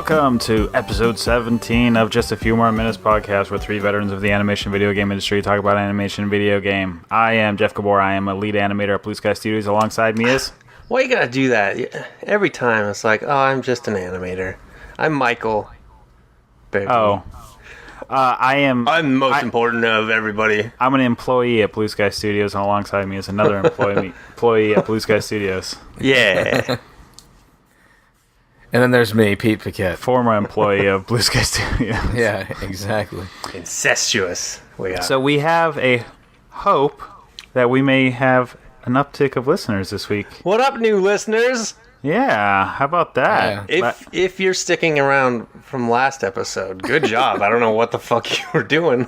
Welcome to episode 17 of Just a Few More Minutes podcast, where three veterans of the animation video game industry talk about animation video game. I am Jeff Gabor. I am a lead animator at Blue Sky Studios. Alongside me is... Why you gotta do that? Every time it's like, oh, I'm just an animator. I'm Michael. Berardini. I'm the most important of everybody. I'm an employee at Blue Sky Studios, and alongside me is another employee at Blue Sky Studios. Yeah. And then there's me, Pete Paquette. Former employee of Blue Sky Studios. Yeah, exactly. Incestuous. So we have a hope that we may have an uptick of listeners this week. What up, new listeners? Yeah, how about that? Yeah. If you're sticking around from last episode, good job. I don't know what the fuck you were doing.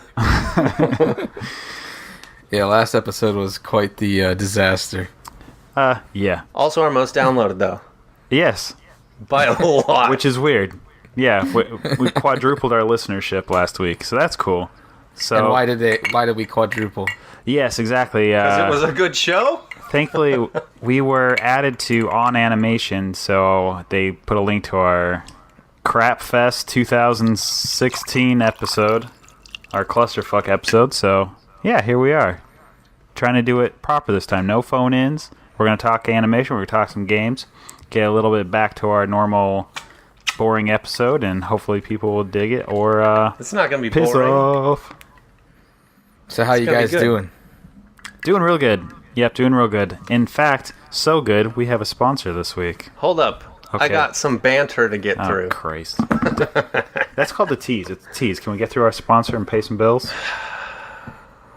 Yeah, last episode was quite the disaster. Yeah. Also our most downloaded, though. Yes. By a lot. Which is weird. Yeah, we quadrupled our listenership last week, so that's cool. So, and why did we quadruple? Yes, exactly. Because it was a good show? Thankfully, we were added to On Animation, so they put a link to our Crapfest 2016 episode, our clusterfuck episode. So, yeah, here we are. Trying to do it proper this time. No phone-ins. We're going to talk animation. We're going to talk some games. Get a little bit back to our normal boring episode, and hopefully people will dig it, or it's not going to be piss boring. off. So how you guys doing? Doing real good. Yep, doing real good. In fact, so good, we have a sponsor this week. Hold up. Okay. I got some banter to get through. Oh, Christ. That's called the tease. It's a tease. Can we get through our sponsor and pay some bills?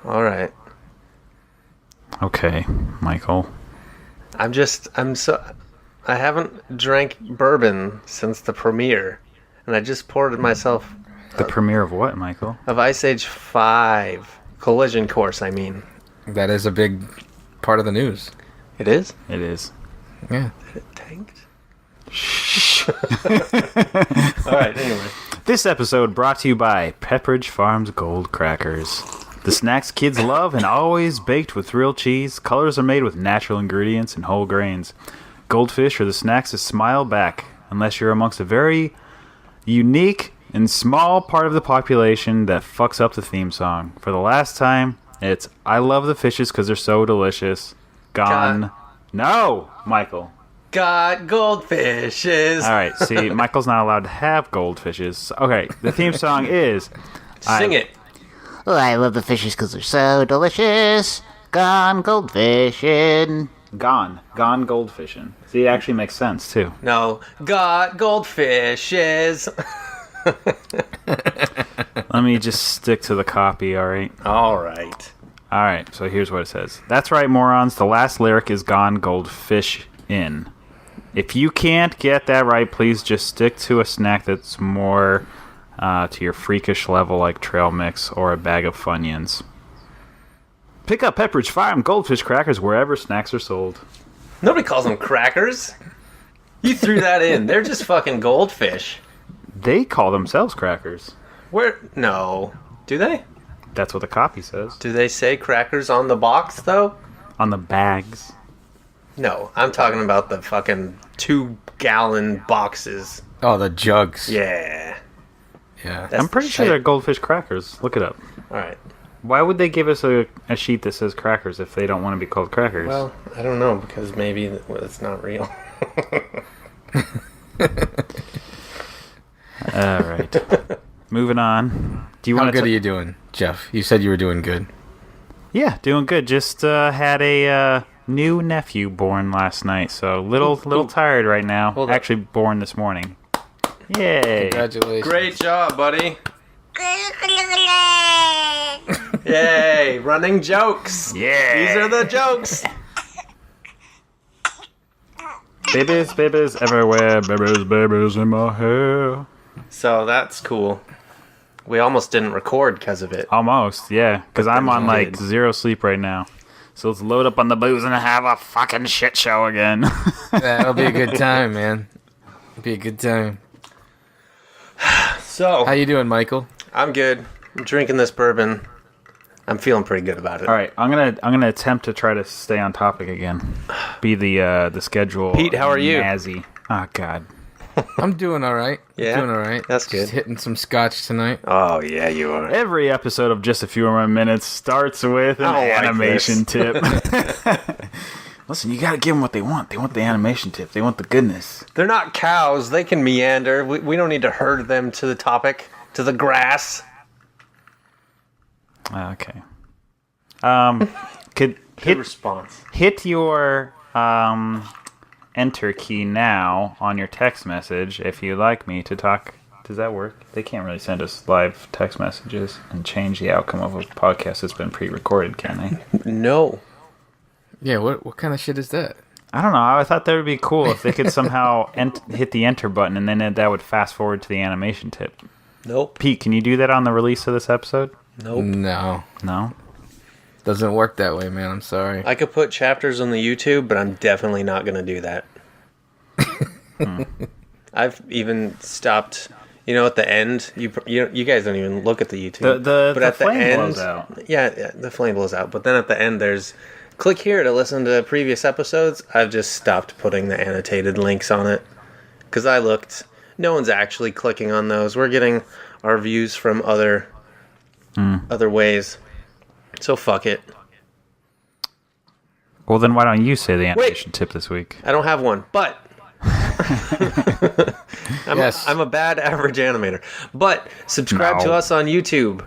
All right. Okay, Michael. I haven't drank bourbon since the premiere, and I just poured myself... The premiere of what, Michael? Of Ice Age 5. Collision Course, I mean. That is a big part of the news. It is? It is. Yeah. It tanked? Shh. Alright, anyway. This episode brought to you by Pepperidge Farm's Gold Crackers. The snacks kids love and always baked with real cheese. Colors are made with natural ingredients and whole grains. Goldfish are the snacks that smile back, unless you're amongst a very unique and small part of the population that fucks up the theme song. For the last time, it's I love the fishes because they're so delicious. Gone. No, Michael. Got goldfishes. All right, see, Michael's not allowed to have goldfishes. Okay, the theme song is... Sing it. Oh, I love the fishes because they're so delicious. Gone goldfishing. Gone goldfishing. See, it actually makes sense, too. No. Got goldfishes. Let me just stick to the copy, alright? Alright. Alright, so here's what it says. That's right, morons. The last lyric is gone goldfish in. If you can't get that right, please just stick to a snack that's more to your freakish level, like trail mix or a bag of Funyuns. Pick up Pepperidge Farm Goldfish Crackers wherever snacks are sold. Nobody calls them crackers. You threw that in. They're just fucking goldfish. They call themselves crackers. Where? No. Do they? That's what the copy says. Do they say crackers on the box, though? On the bags. No, I'm talking about the fucking 2-gallon boxes. Oh, the jugs. Yeah. Yeah. I'm pretty sure they're goldfish crackers. Look it up. Alright. Why would they give us a sheet that says crackers if they don't want to be called crackers? Well, I don't know, because maybe it's not real. Alright. Moving on. Do you How want good are you doing, Jeff? You said you were doing good. Yeah, doing good. Just had a new nephew born last night, so little tired right now. Actually, born this morning. Yay! Congratulations. Great job, buddy. Yay! Running jokes. Yeah! These are the jokes. Babies everywhere. Babies in my hair. So that's cool. We almost didn't record because of it. Almost, yeah. Because I'm on like did. zero sleep right now. So let's load up on the booze and have a fucking shit show again. That'll be a good time, man. It'll be a good time. So How you doing, Michael? I'm good. I'm drinking this bourbon. I'm feeling pretty good about it. All right, I'm gonna attempt to try to stay on topic again. Be the schedule. Pete, how are you? Nazi. Oh God. I'm doing all right. Yeah? Doing all right. That's good. Just hitting some scotch tonight. Oh, yeah, you are. Every episode of Just a Few More Minutes starts with an I don't like animation this. tip. Listen, you gotta give them what they want. They want the animation tip. They want the goodness. They're not cows. They can meander. We don't need to herd them to the topic, to the grass. Okay. Good hit response. hit your enter key now on your text message if you'd like me to talk. Does that work? They can't really send us live text messages and change the outcome of a podcast that's been pre-recorded, can they? No. Yeah, what kind of shit is that? I don't know. I thought that would be cool if they could somehow hit the enter button and then that would fast forward to the animation tip. Nope. Pete, can you do that on the release of this episode? Nope. No. No? Doesn't work that way, man. I'm sorry. I could put chapters on the YouTube, but I'm definitely not going to do that. I've even stopped. You know, at the end, you guys don't even look at the YouTube. The flame blows out. Yeah, the flame blows out. But then at the end, there's click here to listen to previous episodes. I've just stopped putting the annotated links on it because I looked. No one's actually clicking on those. We're getting our views from other ways. So fuck it. Well, then why don't you say the animation tip this week? I don't have one, but Yes. I'm a bad average animator. But subscribe to No. us on YouTube.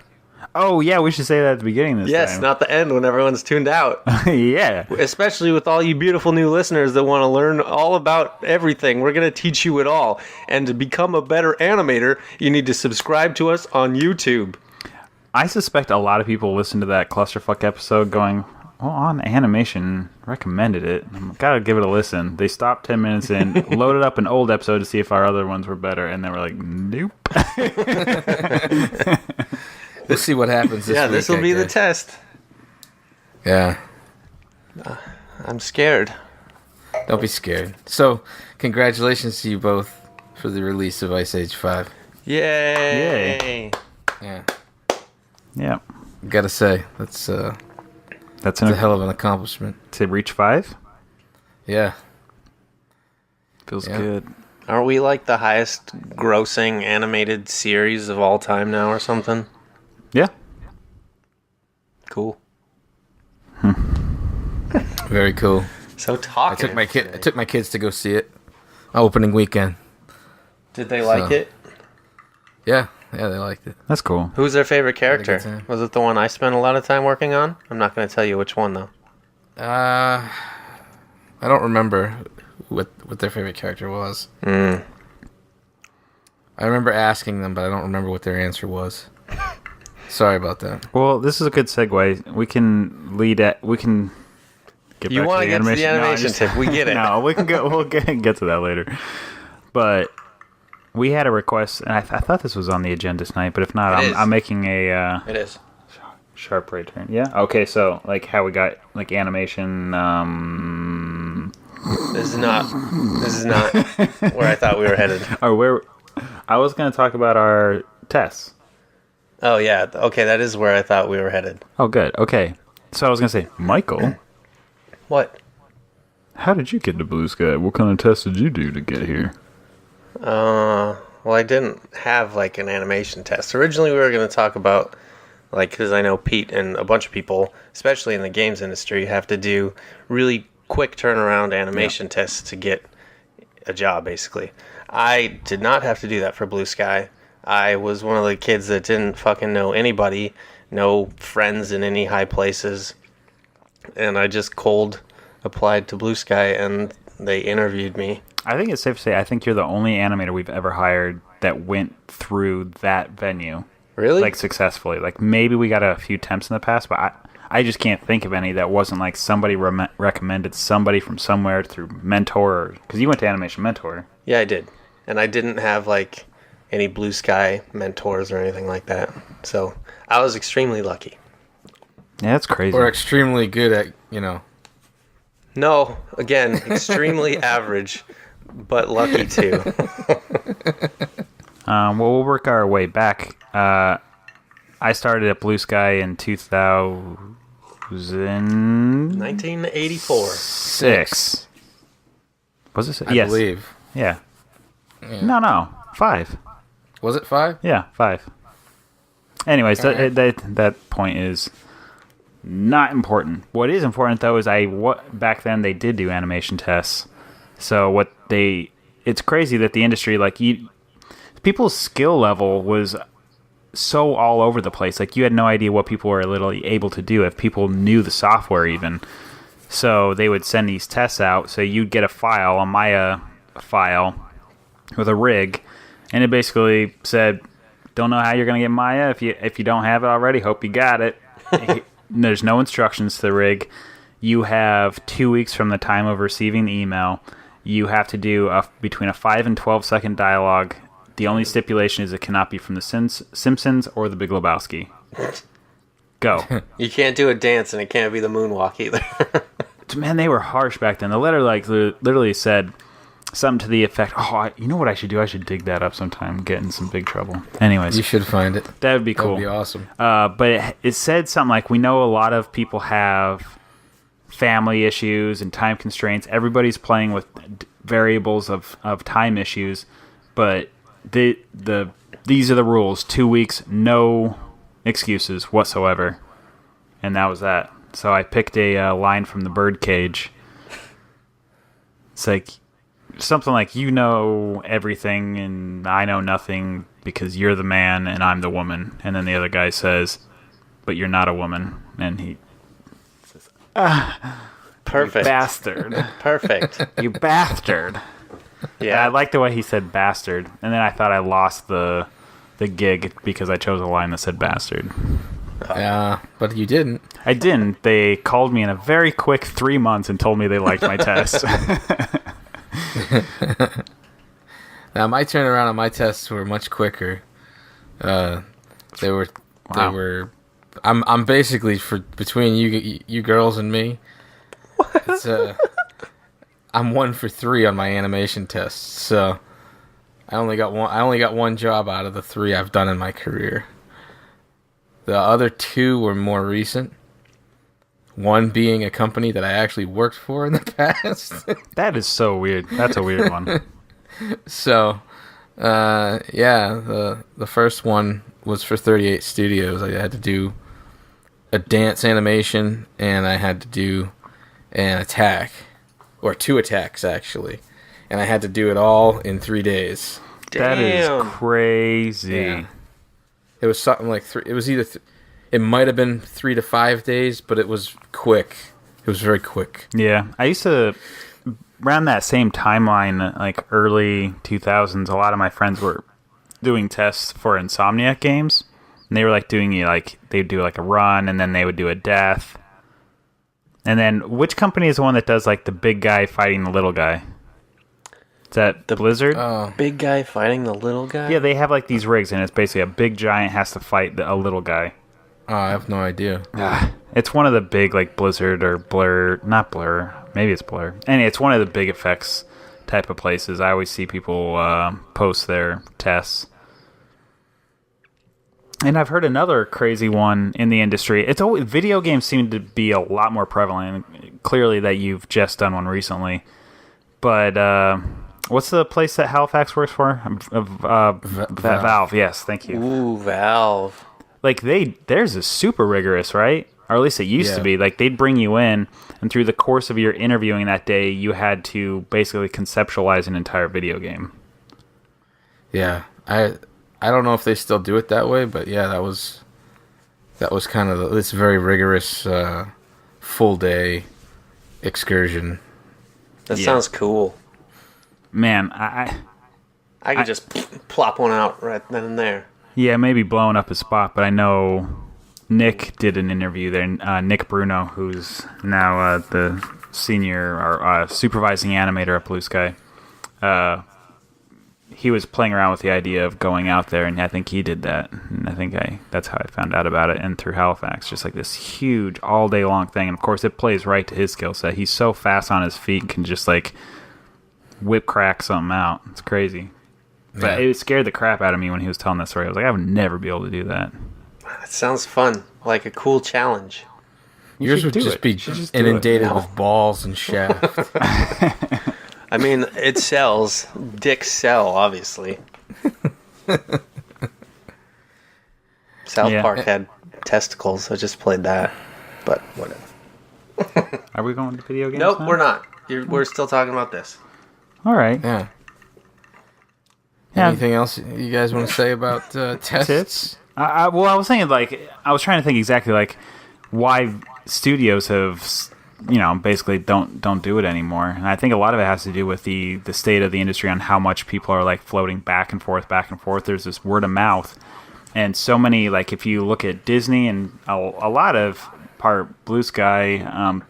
Oh, yeah, we should say that at the beginning this Yes, time. not the end when everyone's tuned out. Yeah. Especially with all you beautiful new listeners that want to learn all about everything. We're going to teach you it all. And to become a better animator, you need to subscribe to us on YouTube. I suspect a lot of people listen to that clusterfuck episode going, well, on animation, recommended it. Gotta give it a listen. They stopped 10 minutes in, loaded up an old episode to see if our other ones were better, and they were like, nope. We'll see what happens this week. This will I be the guess. test. Yeah. I'm scared. Don't be scared. So, congratulations to you both for the release of Ice Age 5. Yay. Yeah. Yeah. Gotta say, that's That's a hell of an accomplishment. to reach 5? Yeah. Feels Yeah. good. Aren't we like the highest grossing animated series of all time now or something? Yeah. Cool. Very cool. So I talking. took my kids to go see it. Opening weekend. Did they like So- it? Yeah, they liked it. That's cool. Who's their favorite character? good time. Was it the one I spent a lot of time working on? I'm not going to tell you which one though. I don't remember what their favorite character was. I remember asking them, but I don't remember what their answer was. Sorry about that. Well, this is a good segue. We can get You back want to get to the No, I animation just- tip? We get it. No, we can go. We'll get to that later. But we had a request, and I thought this was on the agenda tonight. But if not, It is. I'm making a It is. sharp right turn. Yeah. Okay. So like how we got like animation. This is not where I thought we were headed. Or where I was going to talk about our tests. Oh yeah. Okay, that is where I thought we were headed. Oh, good. Okay. So I was going to say, Michael, What? how did you get to Blue Sky? What kind of test did you do to get here? Well, I didn't have like an animation test. Originally, we were going to talk about like because I know Pete and a bunch of people, especially in the games industry, have to do really quick turnaround animation tests to get a job. Basically, I did not have to do that for Blue Sky. I was one of the kids that didn't fucking know anybody, no friends in any high places, and I just cold applied to Blue Sky, and they interviewed me. I think it's safe to say I think you're the only animator we've ever hired that went through that venue. Really? Like successfully. Like maybe we got a few temps in the past, but I just can't think of any that wasn't like somebody recommended somebody from somewhere through mentor. Because you went to Animation Mentor. Yeah, I did. And I didn't have like any Blue Sky mentors or anything like that. So I was extremely lucky. Yeah, that's crazy. Or extremely good at, No, again, extremely average, but lucky too. Well, we'll work our way back. I started at Blue Sky in 2006. 1984. Was it? I Yes. believe. Yeah. No, 5. Was it 5? Yeah, 5. Anyways, that point is not important. What is important though is back then they did do animation tests. So it's crazy that the industry, like, people's skill level was so all over the place. Like, you had no idea what people were literally able to do if people knew the software even. So they would send these tests out. So you'd get a Maya file with a rig, and it basically said, "Don't know how you're going to get Maya. If you don't have it already, hope you got it." There's no instructions to the rig. You have 2 weeks from the time of receiving the email. You have to do between a 5 and 12-second dialogue. The only stipulation is it cannot be from The Simpsons or The Big Lebowski. Go. You can't do a dance, and it can't be the moonwalk either. Man, they were harsh back then. The letter literally said something to the effect, you know what I should do? I should dig that up sometime, get in some big trouble. Anyways. You should find it. That would be cool. That would be awesome. But it said something like, we know a lot of people have family issues and time constraints. Everybody's playing with variables of time issues, but these are the rules. 2 weeks, no excuses whatsoever. And that was that. So I picked a line from The Birdcage. It's like something like, you know everything and I know nothing because you're the man and I'm the woman. And then the other guy says, but you're not a woman. And he says, Perfect. You bastard. Perfect. You bastard. Yeah, I like the way he said bastard. And then I thought I lost the gig because I chose a line that said bastard. Yeah, but you didn't. I didn't. They called me in a very quick 3 months and told me they liked my test. Now my turnaround on my tests were much quicker. They were. I'm basically between you girls and me. It's, I'm 1 for 3 on my animation tests, so I only got one job out of the 3 I've done in my career. The other 2 were more recent. One being a company that I actually worked for in the past. That is so weird. That's a weird one. So, the first one was for 38 Studios. I had to do a dance animation, and I had to do an attack, or 2 attacks actually, and I had to do it all in 3 days. That is Damn. crazy. Yeah. It was something like it was either it might have been 3 to 5 days, but it was quick. It was very quick. Yeah, I used to, around that same timeline, like early 2000s, a lot of my friends were doing tests for Insomniac games, and they were like they'd do like a run, and then they would do a death. And then, which company is the one that does like the big guy fighting the little guy? Is that the Blizzard? Big guy fighting the little guy? Yeah, they have like these rigs, and it's basically a big giant has to fight a little guy. I have no idea. It's one of the big like Blizzard or not Blur, maybe it's Blur. Anyway, it's one of the big effects type of places. I always see people post their tests. And I've heard another crazy one in the industry. It's always, video games seem to be a lot more prevalent. Clearly that you've just done one recently. But what's the place that Halifax works for? Valve. Yes, thank you. Ooh, Valve. Like theirs is super rigorous, right? Or at least it used to be. Like they'd bring you in, and through the course of your interviewing that day, you had to basically conceptualize an entire video game. Yeah, I don't know if they still do it that way, but yeah, that was kind of this very rigorous full day excursion. That sounds cool. Man, I could just plop one out right then and there. Yeah, maybe blowing up a spot, but I know Nick did an interview there. Nick Bruno, who's now the senior or supervising animator at Blue Sky. He was playing around with the idea of going out there, and I think he did that. And I think that's how I found out about it, and through Halifax, just like this huge all day long thing. And of course, it plays right to his skill set. He's so fast on his feet, and can just like whip crack something out. It's crazy. But it scared the crap out of me when he was telling that story. I was like, I would never be able to do that. That sounds fun. Like a cool challenge. Yours would just be inundated with balls and shaft. I mean, it sells. Dicks sell, obviously. South Yeah. Park had testicles. I just played that, but whatever. Are we going to video games? Nope, now? we're not. We're still talking about this. All right. Yeah. Yeah. Anything else you guys want to say about tests? Tits. Well, I was saying I was trying to think exactly why studios have basically don't do it anymore, and I think a lot of it has to do with the state of the industry on how much people are floating back and forth. There's this word of mouth, and so many if you look at Disney and a lot of part Blue Sky,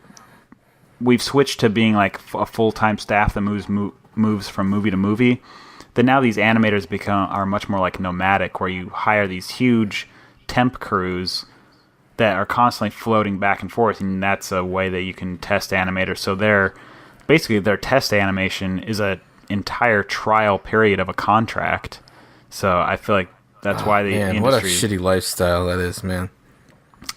we've switched to being a full-time staff that moves from movie to movie. That now these animators are much more nomadic, where you hire these huge temp crews that are constantly floating back and forth, and that's a way that you can test animators. So their test animation is an entire trial period of a contract. So I feel like that's why the industry. What a shitty lifestyle that is, man.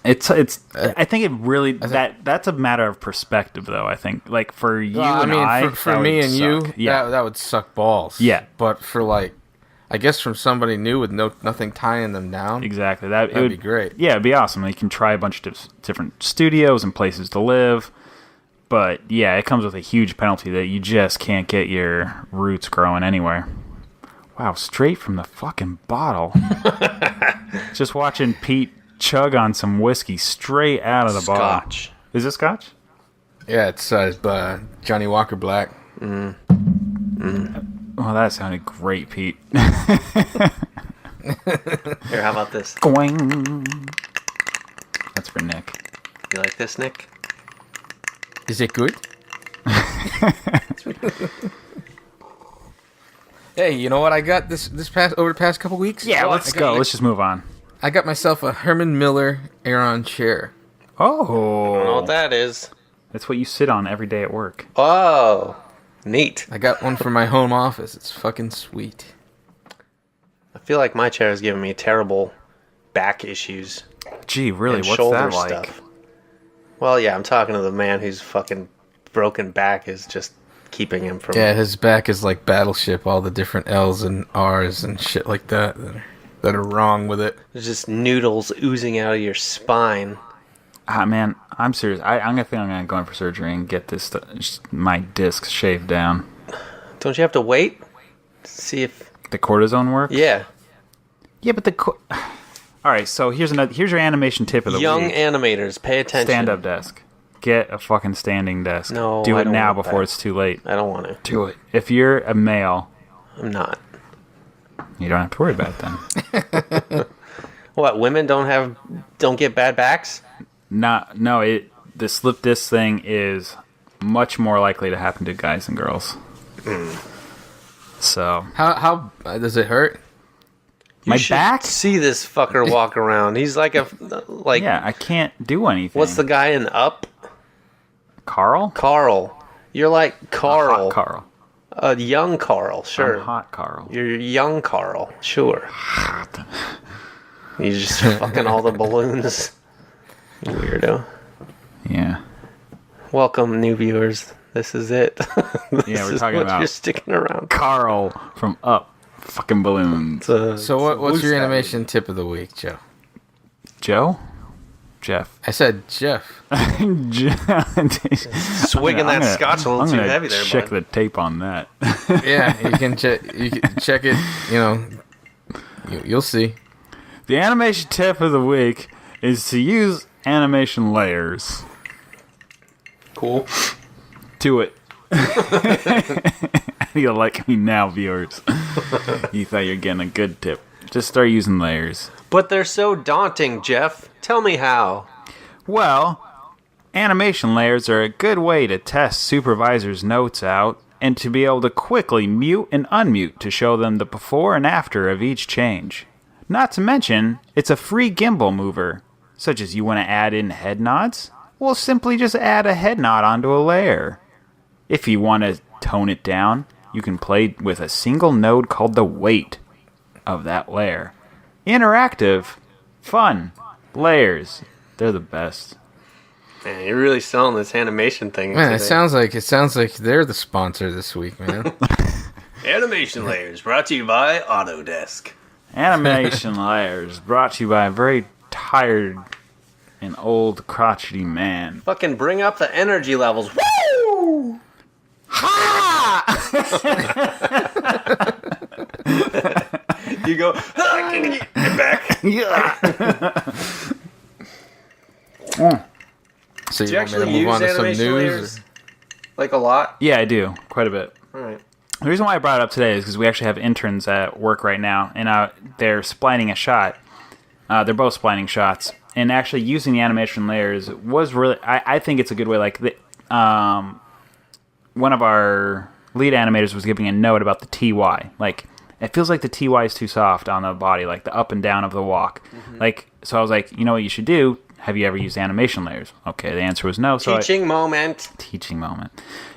It's. I think it really that's a matter of perspective, though. I think for you for me and you, that would suck balls. Yeah, but for I guess from somebody new with nothing tying them down. Exactly. That'd be great. Yeah, it'd be awesome. You can try a bunch of different studios and places to live. But yeah, it comes with a huge penalty that you just can't get your roots growing anywhere. Wow, straight from the fucking bottle. Just watching Pete chug on some whiskey straight out of the bottle. Scotch. Is it scotch? Yeah, it's Johnny Walker Black. Oh, that sounded great, Pete. Here, how about this? Going. That's for Nick. You like this, Nick? Is it good? Hey, you know what I got over the past couple weeks? Yeah, let's go. Let's just move on. I got myself a Herman Miller Aeron chair. I don't know what that is. That's what you sit on every day at work. Oh, neat. I got one for my home office. It's fucking sweet. I feel like my chair is giving me terrible back issues. Gee, really? And What's shoulder that like? stuff. Well, yeah, I'm talking to the man whose fucking broken back is just keeping him from... Yeah, his back is like Battleship, all the different L's and R's and shit like that are wrong with it. There's just noodles oozing out of your spine. Man, I'm serious. I'm gonna go in for surgery and get my discs shaved down. Don't you have to wait to see if the cortisone works? Yeah. Yeah, but all right. So here's your animation tip of the young week. animators, pay attention. Stand up desk. Get a fucking standing desk. No, do I it don't now want before that. it's too late. I don't want to. Do it. If you're a male, I'm not. you don't have to worry about it then. What? Women don't get bad backs? No. The slip disc thing is much more likely to happen to guys and girls. So How does it hurt? You my should back. See this fucker walk around. He's like Yeah, I can't do anything. What's the guy in Up? Carl? Carl. You're like Carl. Hot Carl. A young Carl, sure. I'm hot Carl. You're young Carl, sure. Hot. You just fucking all the balloons. Weirdo. Yeah. Welcome, new viewers. This is it. Yeah, we're talking about you're sticking around. Carl from Up. Fucking balloons. So what's your animation tip of the week, Joe? Joe? Jeff. I said Jeff. Swigging that scotch a little too heavy there, check bud. the tape on that. Yeah, you can check it. You'll see. The animation tip of the week is to use animation layers. Cool. Do it. You like me now, viewers. You thought you were getting a good tip. Just start using layers. But they're so daunting, Jeff. Tell me how. Well, animation layers are a good way to test supervisors' notes out and to be able to quickly mute and unmute to show them the before and after of each change. Not to mention, it's a free gimbal mover, such as you want to add in head nods? Well, simply just add a head nod onto a layer. If you want to tone it down, you can play with a single node called the weight of that layer. Interactive, fun, layers. They're the best. Man, you're really selling this animation thing. Man, today. it sounds like they're the sponsor this week, man. Animation Layers brought to you by Autodesk. Animation Layers brought to you by a very tired and old crotchety man. Fucking bring up the energy levels. Woo! Ha! You go, get back. Yeah. So Do you want me to actually move use on to some animation news? layers? Like a lot? Yeah, I do. Quite a bit. Alright. The reason why I brought it up today is because we actually have interns at work right now, and they're splining a shot. They're both splining shots. And actually using the animation layers was really... I think it's a good way. Like, one of our lead animators was giving a note about the TY. Like, it feels like the TY is too soft on the body, like the up and down of the walk. Mm-hmm. Like, so I was like, you know what you should do? Have you ever used animation layers? Okay, the answer was no. So Teaching moment.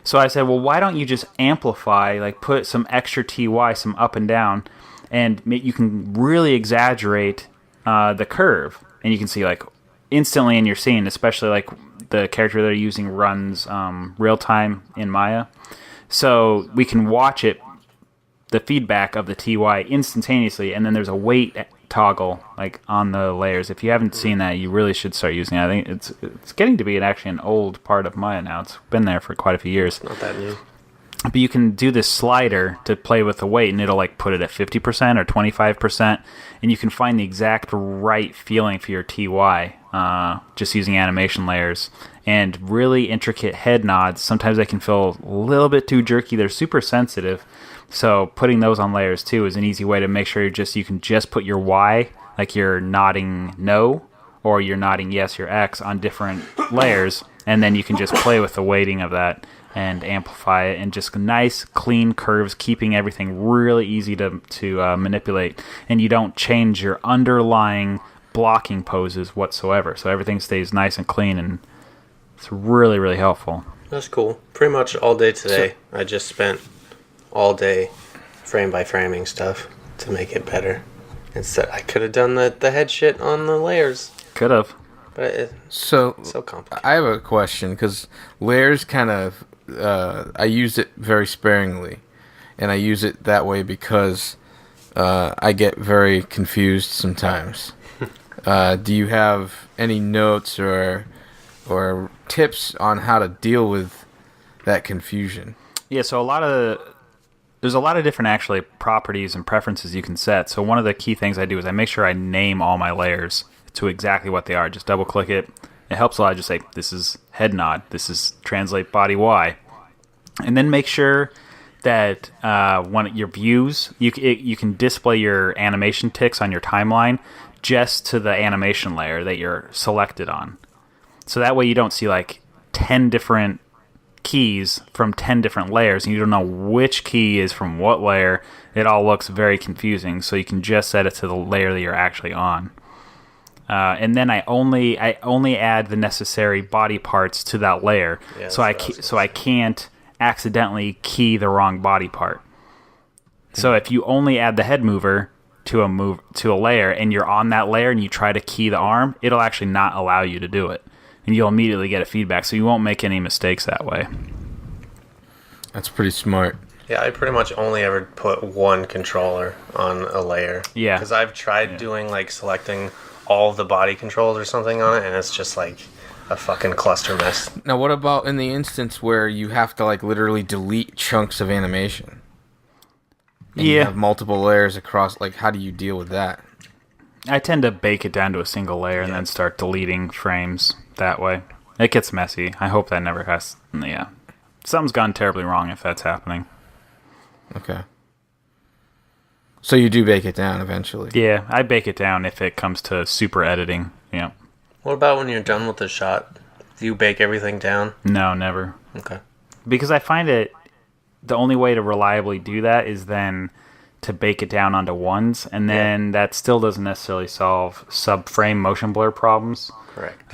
So I said, well, why don't you just amplify, like put some extra TY, some up and down, and you can really exaggerate the curve. And you can see, like, instantly in your scene, especially, like, the character they're using runs real-time in Maya. So we can watch it, the feedback of the TY instantaneously, and then there's a weight toggle like on the layers. If you haven't seen that, you really should start using it. I think it's getting to be actually an old part of Maya now. It's been there for quite a few years. Not that new. But you can do this slider to play with the weight, and it'll like put it at 50% or 25%, and you can find the exact right feeling for your TY just using animation layers. And really intricate head nods, sometimes they can feel a little bit too jerky. They're super sensitive. So putting those on layers too is an easy way to make sure you can just put your Y, like you're nodding no, or you're nodding yes, your X on different layers, and then you can just play with the weighting of that and amplify it, and just nice, clean curves, keeping everything really easy to manipulate, and you don't change your underlying blocking poses whatsoever. So everything stays nice and clean, and it's really, really helpful. That's cool. Pretty much all day today, I just spent all day frame by framing stuff to make it better. Instead, I could have done the head shit on the layers. Could have. But it's So complicated. I have a question, because layers kind of I use it very sparingly, and I use it that way because I get very confused sometimes. Do you have any notes or tips on how to deal with that confusion? Yeah, so there's a lot of different actually properties and preferences you can set. So one of the key things I do is I make sure I name all my layers to exactly what they are. Just double click it. It helps a lot. Just say, this is head nod. This is translate body Y. And then make sure that one of your views, you can display your animation ticks on your timeline just to the animation layer that you're selected on. So that way you don't see like 10 different keys from 10 different layers, and you don't know which key is from what layer. It all looks very confusing, so you can just set it to the layer that you're actually on. And then I only add the necessary body parts to that layer, Yeah, so I can't accidentally key the wrong body part. So if you only add the head mover to a layer, and you're on that layer and you try to key the arm, it'll actually not allow you to do it, and you'll immediately get a feedback, so you won't make any mistakes that way. That's pretty smart. Yeah, I pretty much only ever put one controller on a layer. Yeah. Because I've tried doing, like, selecting all of the body controls or something on it, and it's just, like, a fucking cluster mess. Now, what about in the instance where you have to, like, literally delete chunks of animation? And you have multiple layers across. Like, how do you deal with that? I tend to bake it down to a single layer and then start deleting frames that way. It gets messy. I hope that never has... Yeah. Something's gone terribly wrong if that's happening. Okay. So you do bake it down eventually? Yeah, I bake it down if it comes to super editing. Yeah. What about when you're done with the shot? Do you bake everything down? No, never. Okay. Because I find it... The only way to reliably do that is then to bake it down onto ones, and then that still doesn't necessarily solve subframe motion blur problems. Correct.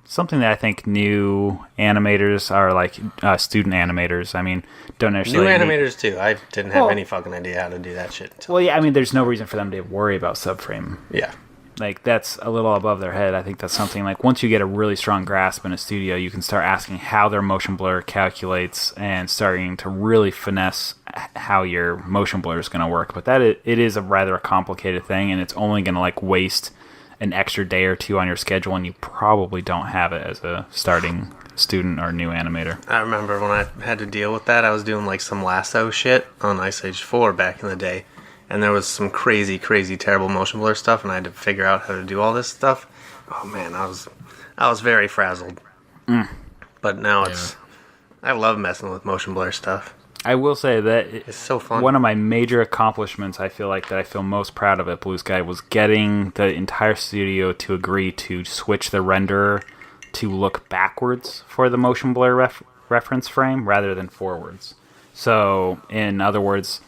Something that I think new animators are like student animators. I mean, don't New necessarily animators too. I didn't have any fucking idea how to do that shit. Until Well, yeah, I mean, there's no reason for them to worry about subframe. yeah. like that's a little above their head. I think that's something like once you get a really strong grasp in a studio, you can start asking how their motion blur calculates and starting to really finesse how your motion blur is going to work. But it is a rather complicated thing, and it's only going to like waste an extra day or two on your schedule, and you probably don't have it as a starting student or new animator. I remember when I had to deal with that, I was doing like some lasso shit on Ice Age 4 back in the day, and there was some crazy, terrible motion blur stuff, and I had to figure out how to do all this stuff. Oh man, I was very frazzled. But now I love messing with motion blur stuff. I will say that It's so fun. one of my major accomplishments, I feel most proud of at Blue Sky, was getting the entire studio to agree to switch the renderer to look backwards for the motion blur reference frame rather than forwards. So, in other words,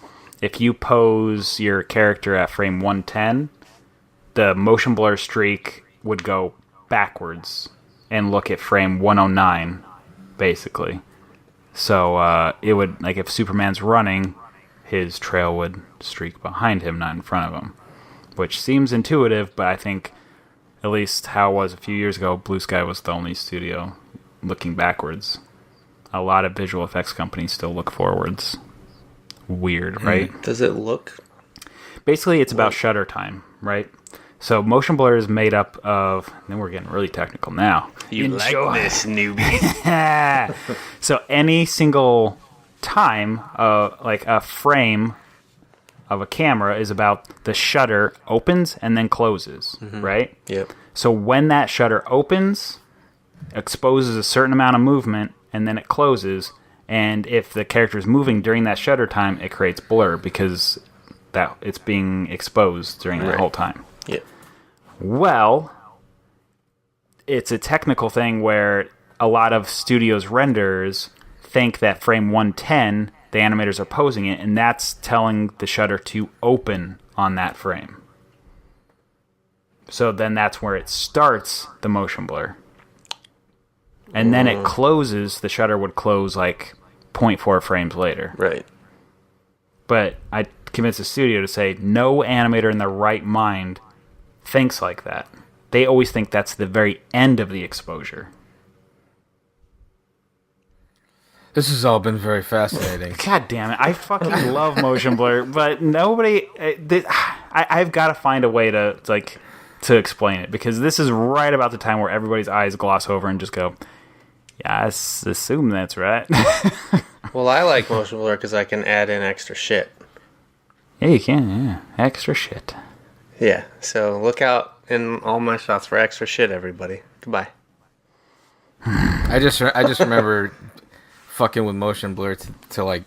if you pose your character at frame 110, the motion blur streak would go backwards and look at frame 109, basically. So it would, like, if Superman's running, his trail would streak behind him, not in front of him. Which seems intuitive, but I think, at least how it was a few years ago, Blue Sky was the only studio looking backwards. A lot of visual effects companies still look forwards. Weird, right? Does it look? Basically, it's about shutter time, right? So motion blur is made up of, then we're getting really technical now. You like this, newbie? So any single time, like a frame of a camera is about the shutter opens and then closes, right? Yep. So when that shutter opens, exposes a certain amount of movement, and then it closes, and if the character is moving during that shutter time, it creates blur because that it's being exposed during the whole time. Yep. Well, it's a technical thing where a lot of studios' renders think that frame 110, the animators are posing it, and that's telling the shutter to open on that frame. So then that's where it starts the motion blur. And then it closes, the shutter would close like 0.4 frames later. Right. But I convinced the studio to say no animator in their right mind thinks like that. They always think that's the very end of the exposure. This has all been very fascinating. God damn it. I fucking love motion blur, but nobody... I've got to find a way to explain it, because this is right about the time where everybody's eyes gloss over and just go, yeah, I assume that's right. Well, I like motion blur because I can add in extra shit. Yeah, you can, yeah. Extra shit. Yeah, so look out in all my shots for extra shit, everybody. Goodbye. I just remember fucking with motion blur to like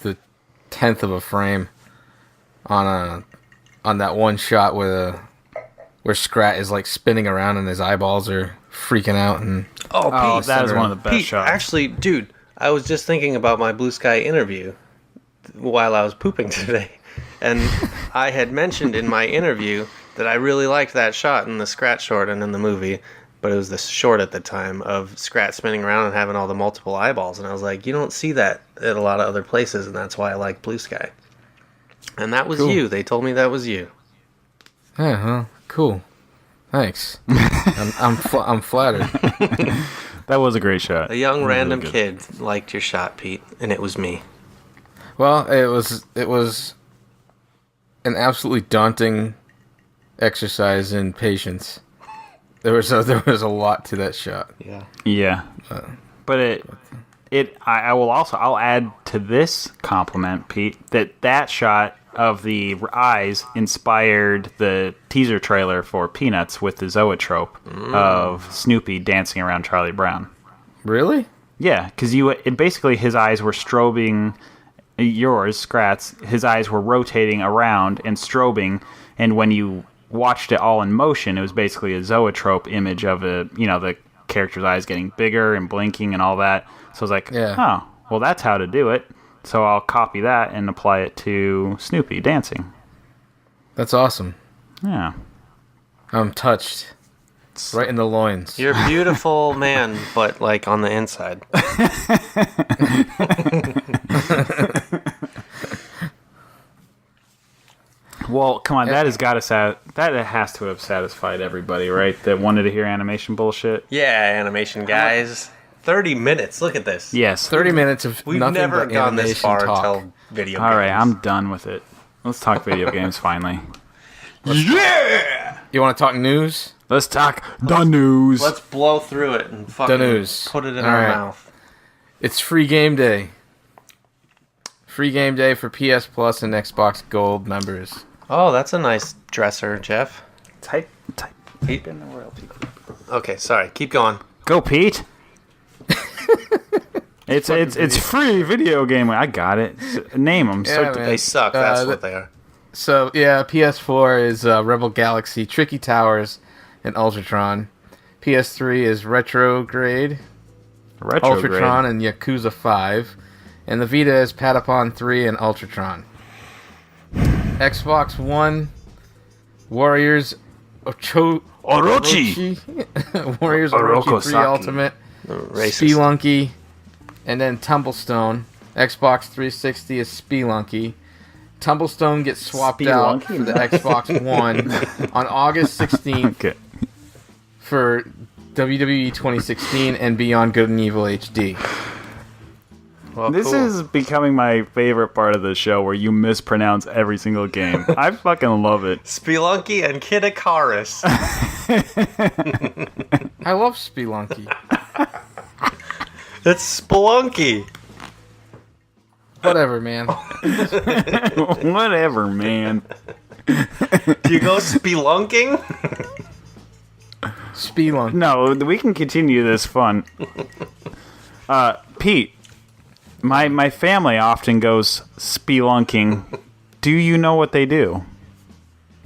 the 10th of a frame on that one shot where Scrat is like spinning around and his eyeballs are freaking out. And Oh, that is one of the best Pete, shots. actually, dude, I was just thinking about my Blue Sky interview while I was pooping today. And I had mentioned in my interview that I really liked that shot in the Scrat short and in the movie, but it was the short at the time of Scrat spinning around and having all the multiple eyeballs. And I was like, you don't see that at a lot of other places, and that's why I like Blue Sky. And that was you. They told me that was you. yeah, huh? Cool. Thanks. I'm flattered. That was a great shot. A young random really kid liked your shot, Pete, and it was me. Well, it was an absolutely daunting exercise in patience. There was a lot to that shot. Yeah. Yeah. But I'll add to this compliment, Pete, that shot of the eyes inspired the teaser trailer for Peanuts with the zoetrope of Snoopy dancing around Charlie Brown. Really? Yeah, because basically his eyes were strobing, yours, Scrat's, his eyes were rotating around and strobing, and when you watched it all in motion, it was basically a zoetrope image of the character's eyes getting bigger and blinking and all that. So I was like, oh, well, that's how to do it. So I'll copy that and apply it to Snoopy dancing. That's awesome. Yeah. I'm touched. Right in the loins. You're a beautiful man, but like on the inside. Well, come on, that has to have satisfied everybody, right? That wanted to hear animation bullshit. Yeah, animation guys. 30 minutes. Look at this. Yes. 30 minutes of We've nothing never but gone this animation far talk. until video All games. right, I'm done with it. Let's talk video games finally. Yeah! You want to talk news? Let's talk the news. Let's blow through it and fucking news. put it in All our right. mouth. It's free game day. Free game day for PS Plus and Xbox Gold members. Oh, that's a nice dresser, Jeff. Type He- in the royalty. Okay, sorry. Keep going. Go, Pete. It's free video game. I got it. Name them. Yeah, man. They suck. That's Uh, what they are. So, yeah, PS4 is Rebel Galaxy, Tricky Towers, and Ultratron. PS3 is Retrograde, Ultratron, and Yakuza 5. And the Vita is Patapon 3 and Ultratron. Xbox One, Warriors Orochi. Warriors Orochi 3 Orokosaki. Ultimate, Racist. Spelunky, and then Tumblestone. Xbox 360 is Spelunky. Tumblestone gets swapped out Spelunky? for the Xbox One on August 16th Okay. for WWE 2016 and Beyond Good and Evil HD. Well, This cool. is becoming my favorite part of the show where you mispronounce every single game. I fucking love it. Spelunky and Kid Icarus. I love Spelunky. It's Spelunky. Whatever, man. Whatever, man. Do you go spelunking? Spelunky. No, we can continue this fun. Pete, my family often goes spelunking. Do you know what they do?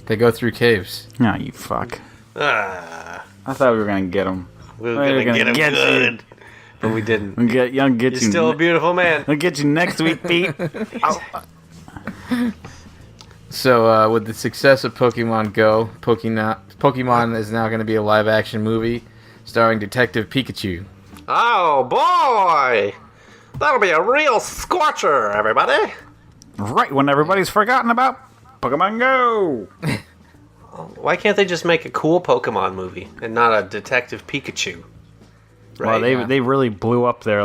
They go through caves. No, you fuck. Ah, I thought we were gonna get them. we were We're gonna gonna get him get you. good, but we didn't. We'll get You're you. still a beautiful man. We'll get you next week, Pete. So, with the success of Pokemon Go, Pokemon is now going to be a live-action movie starring Detective Pikachu. Oh boy, that'll be a real scorcher, everybody. Right when everybody's forgotten about Pokemon Go. Why can't they just make a cool Pokemon movie and not a Detective Pikachu? Well, Right? they really blew up their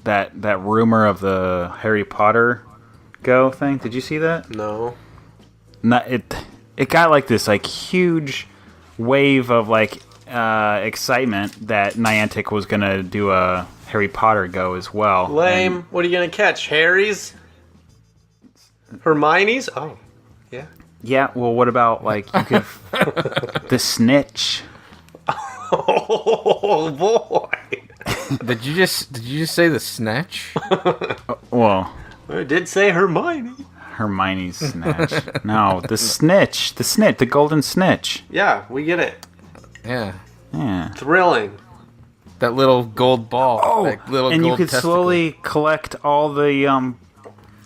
that rumor of the Harry Potter Go thing. Did you see that? No. It got like this huge wave of excitement that Niantic was gonna do a Harry Potter Go as well. Lame. And- What are you gonna catch? Harry's? Hermione's? Oh, yeah. yeah. Well, what about you could the snitch? Oh boy. Did you just say the Snatch? Well, I did say Hermione. Hermione's snatch. No, the snitch. The golden snitch. Yeah, we get it. Yeah. Yeah. Thrilling. That little gold ball. That little and you gold could testicle. slowly collect all the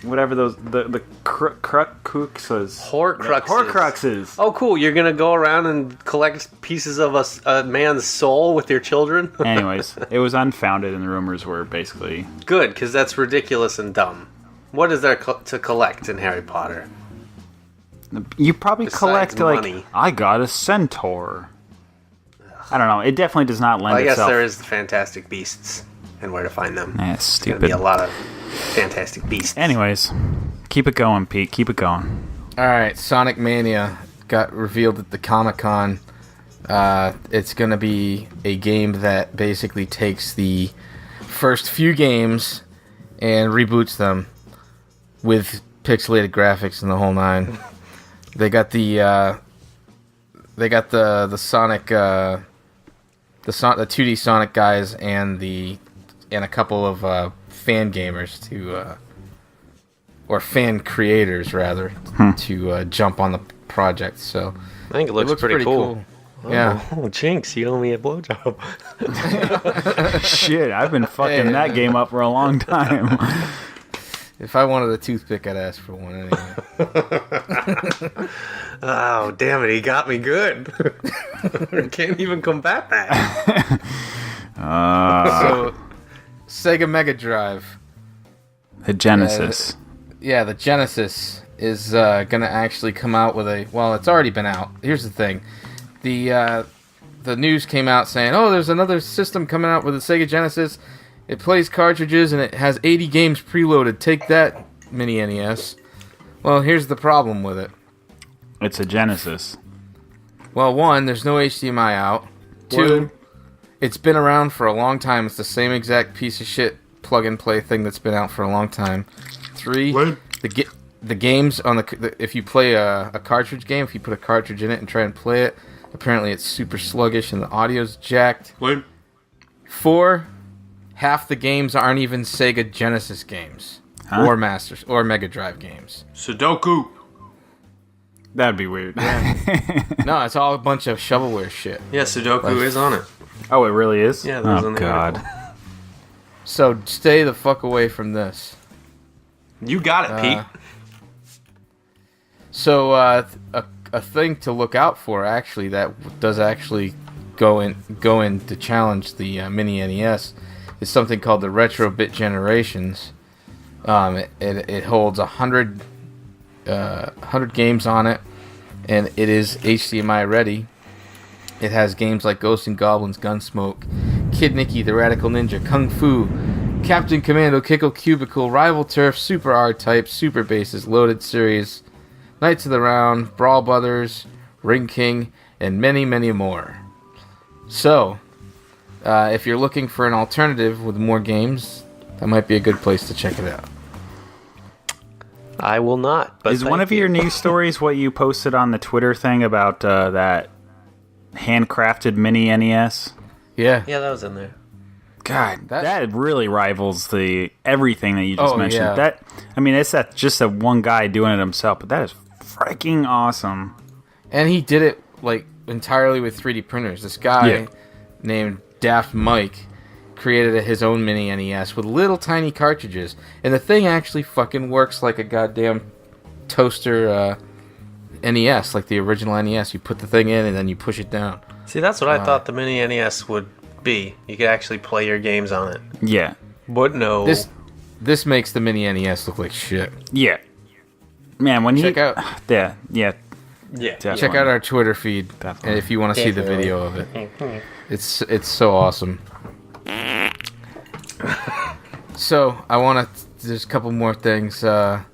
whatever those the cruxes. Horcruxes. Horcruxes. Oh, cool. You're going to go around and collect pieces of a man's soul with your children? Anyways, it was unfounded, and the rumors were basically Good, because that's ridiculous and dumb. What is there to collect in Harry Potter? you probably Besides collect money. I got a centaur. I don't know. It definitely does not lend I guess itself. there is the Fantastic Beasts and where to find them. Yeah, There's going to be stupid. a lot of Fantastic Beasts. Anyways, keep it going, Pete. Keep it going. All right, Sonic Mania got revealed at the Comic-Con. It's going to be a game that basically takes the first few games and reboots them with pixelated graphics and the whole nine. They got the Sonic the 2D Sonic guys and a couple of fan gamers or fan creators rather to jump on the project. So I think it looks, pretty cool. Yeah. Oh, Jinx, you owe me a blowjob. Shit, I've been fucking that game up for a long time. If I wanted a toothpick, I'd ask for one anyway. Oh, damn it, he got me good. I can't even combat that. So, Sega Mega Drive. The Genesis. Yeah, the Genesis is gonna actually come out with a. Well, it's already been out. Here's the thing, the news came out saying, "Oh, there's another system coming out with a Sega Genesis. It plays cartridges and it has 80 games preloaded. Take that, Mini NES." Well, here's the problem with it. It's a Genesis. Well, one, there's no HDMI out. Two, it's been around for a long time. It's the same exact piece of shit plug and play thing that's been out for a long time. Three, the games on if you play a cartridge game, if you put a cartridge in it and try and play it, apparently it's super sluggish and the audio's jacked. Four, half the games aren't even Sega Genesis games or Masters or Mega Drive games. Sudoku. That'd be weird. No, it's all a bunch of shovelware shit. Yeah, Sudoku is on it. Oh, it really is? Yeah, that was oh, on the God. article. So stay the fuck away from this. You got it, Pete. So a thing to look out for, actually, that does actually go in to challenge the Mini NES is something called the Retro Bit Generations. It holds 100 games on it, and it is HDMI ready. It has games like Ghosts and Goblins, Gunsmoke, Kid Nicky, The Radical Ninja, Kung Fu, Captain Commando, Kickle Cubicle, Rival Turf, Super R-Type, Super Bases, Loaded Series, Knights of the Round, Brawl Brothers, Ring King, and many, many more. So, if you're looking for an alternative with more games, that might be a good place to check it out. I will not. But Is one of your news stories what you posted on the Twitter thing about that handcrafted Mini NES? Yeah. Yeah, that was in there. God, that really rivals everything that you just mentioned. Yeah. It's just a one guy doing it himself, but that is freaking awesome. And he did it like entirely with 3D printers. This guy named Daft Mike created his own Mini NES with little tiny cartridges, and the thing actually fucking works like a goddamn toaster NES, like the original NES. You put the thing in and then you push it down. See, that's what I thought the Mini NES would be. You could actually play your games on it. Yeah. But no. This makes the Mini NES look like shit. Yeah. Man, when Check out Yeah. check out our Twitter feed if you want to see the video of it. It's so awesome. So there's a couple more things. Ron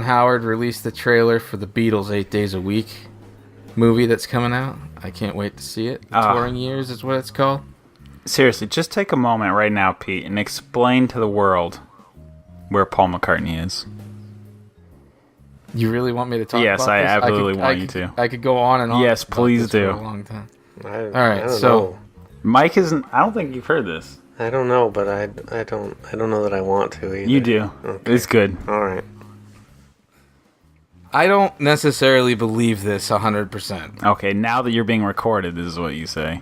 Howard released the trailer for the Beatles' 8 Days a Week movie that's coming out. I can't wait to see it. Touring Years is what it's called. Seriously, just take a moment right now, Pete, and explain to the world where Paul McCartney is. You really want me to talk Yes, about I this? absolutely want you to. I could go on and on. Yes, about please this for do. a long time. All right, so Mike isn't. I don't think you've heard this. I don't know, but I don't know that I want to either. You do. Okay. It's good. All right. I don't necessarily believe this 100%. Okay, now that you're being recorded, this is what you say.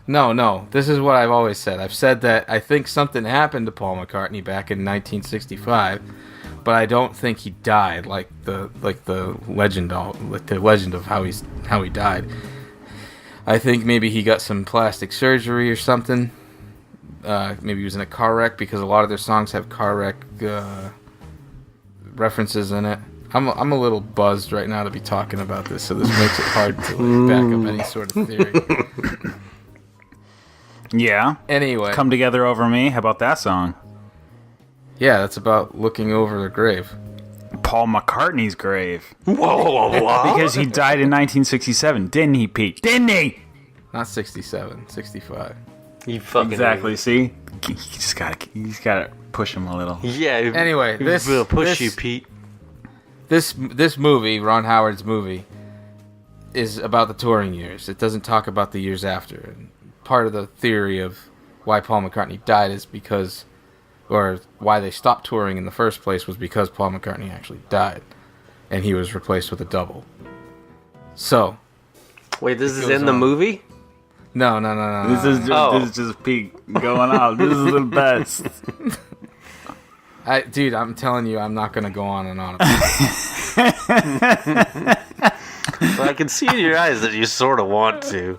No. This is what I've always said. I've said that I think something happened to Paul McCartney back in 1965, but I don't think he died like the legend of how he died. I think maybe he got some plastic surgery or something. Maybe he was in a car wreck, because a lot of their songs have car wreck references in it. I'm a little buzzed right now to be talking about this, so this makes it hard to back up any sort of theory. Yeah. Anyway. Come Together Over Me. How about that song? Yeah, that's about looking over the grave. Paul McCartney's grave. Whoa, Because he died in 1967, didn't he, Pete? Didn't he? Not 67, 65. You fucking Exactly. See, you just gotta push him a little. Yeah. Anyway, this will push this, you, Pete. This movie, Ron Howard's movie, is about the touring years. It doesn't talk about the years after. And part of the theory of why Paul McCartney died is because, or why they stopped touring in the first place, was because Paul McCartney actually died, and he was replaced with a double. So, Wait, this is in the movie? no. This is just Pete going out. This is the best. Dude, I'm telling you, I'm not gonna go on and on about it. Well, I can see in your eyes that you sort of want to.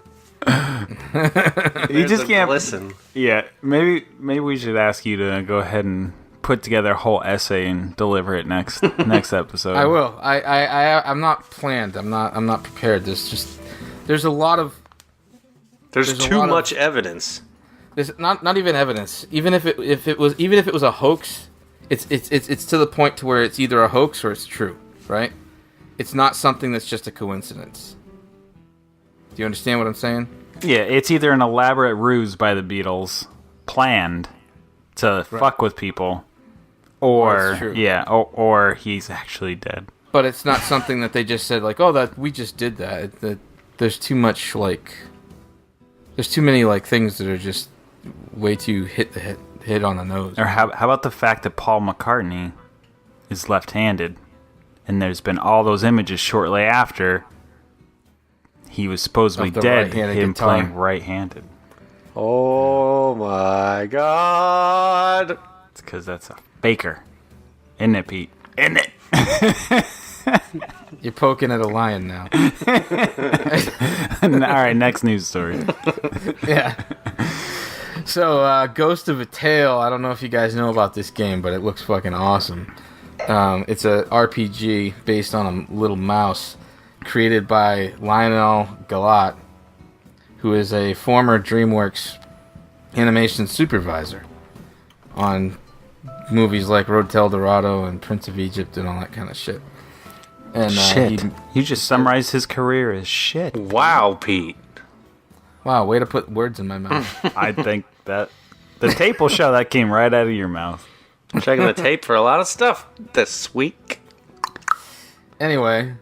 You just can't listen. Yeah, maybe we should ask you to go ahead and put together a whole essay and deliver it next episode. I will. I'm not planned. I'm not prepared. There's a lot of. There's a too lot of- much evidence. There's not even evidence. Even if it was a hoax, it's to the point to where it's either a hoax or it's true, right? It's not something that's just a coincidence. Do you understand what I'm saying? Yeah, it's either an elaborate ruse by the Beatles, planned to fuck with people, Or it's true. or he's actually dead. But it's not something that they just said like, "Oh, that we just did that." There's too much there's too many things that are just way too hit on the nose. Or how about the fact that Paul McCartney is left-handed, and there's been all those images shortly after he was supposedly Of the dead, right-handed him guitar. playing right-handed. Oh my god. It's because that's a faker. Isn't it, Pete? Isn't it? You're poking at a lion now. All right, next news story. Yeah. So, Ghost of a Tale. I don't know if you guys know about this game, but it looks fucking awesome. It's a RPG based on a little mouse created by Lionel Galat, who is a former DreamWorks animation supervisor on movies like Road to El Dorado and Prince of Egypt and all that kind of shit. And Shit. You just summarized his career as shit. Wow, Pete. wow, way to put words in my mouth. I think that the tape will show that came right out of your mouth. I'm checking the tape for a lot of stuff this week. Anyway,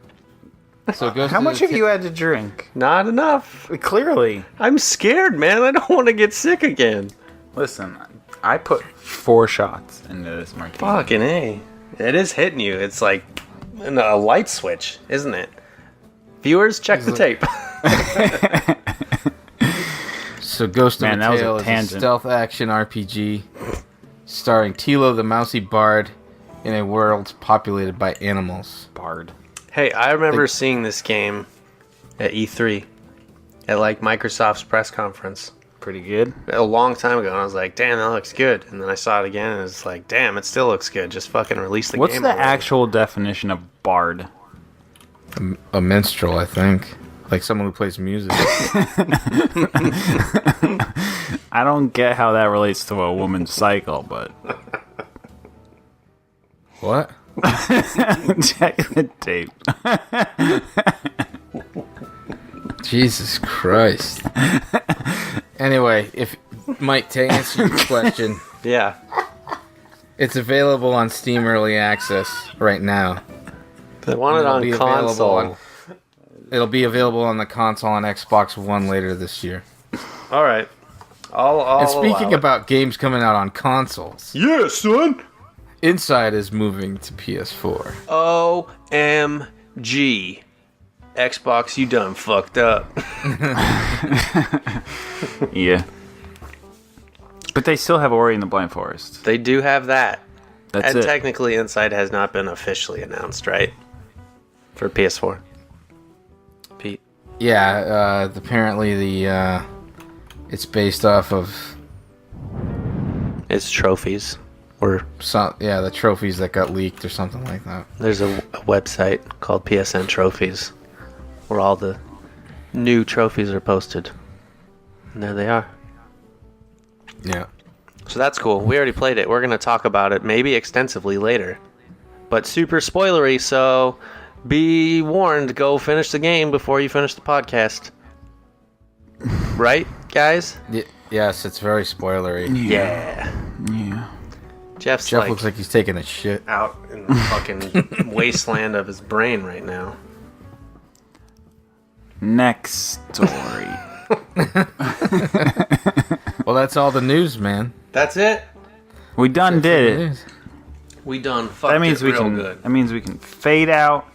so Ghost How of much the have you had to drink? Not enough. Clearly. I'm scared, man. I don't want to get sick again. Listen, I put 4 shots into this martini. Fucking A. It is hitting you. It's like a light switch, isn't it? Viewers, check the tape. So Ghost Man, of that a was a Tale is a tangent. stealth action RPG starring Tilo the mousy bard in a world populated by animals. Bard. Hey, I remember seeing this game at E3 at Microsoft's press conference Pretty good. a long time ago, and I was like, damn, that looks good. And then I saw it again, and it's like, damn, it still looks good. Just fucking release the What's game. the already. actual definition of bard? A minstrel, I think. Like someone who plays music. I don't get how that relates to a woman's cycle, but What? check the tape. Jesus Christ. Anyway, if Mike, to answer your question, Yeah. it's available on Steam Early Access right now. They want it It'll on be available console. on- It'll be available on the console and Xbox One later this year. All right. I'll And speaking allow it. about games coming out on consoles, Yeah, son. Inside is moving to PS4. OMG. Xbox, you done fucked up. Yeah. But they still have Ori and the Blind Forest. They do have that. That's and it. technically, Inside has not been officially announced, right? For PS4. Pete. Yeah, apparently it's based off of It's trophies. Or the trophies that got leaked or something like that. there's a website called PSN Trophies where all the new trophies are posted. And there they are. Yeah. So that's cool. We already played it. We're going to talk about it maybe extensively later. But super spoilery, so be warned. Go finish the game before you finish the podcast. Right, guys? Yes, it's very spoilery. Yeah. Yeah. Jeff's Jeff looks like he's taking a shit. out in the fucking wasteland of his brain right now. Next story. Well, that's all the news, man. That's it? We done did it. We done fucked That means it we real can. good. That means we can fade out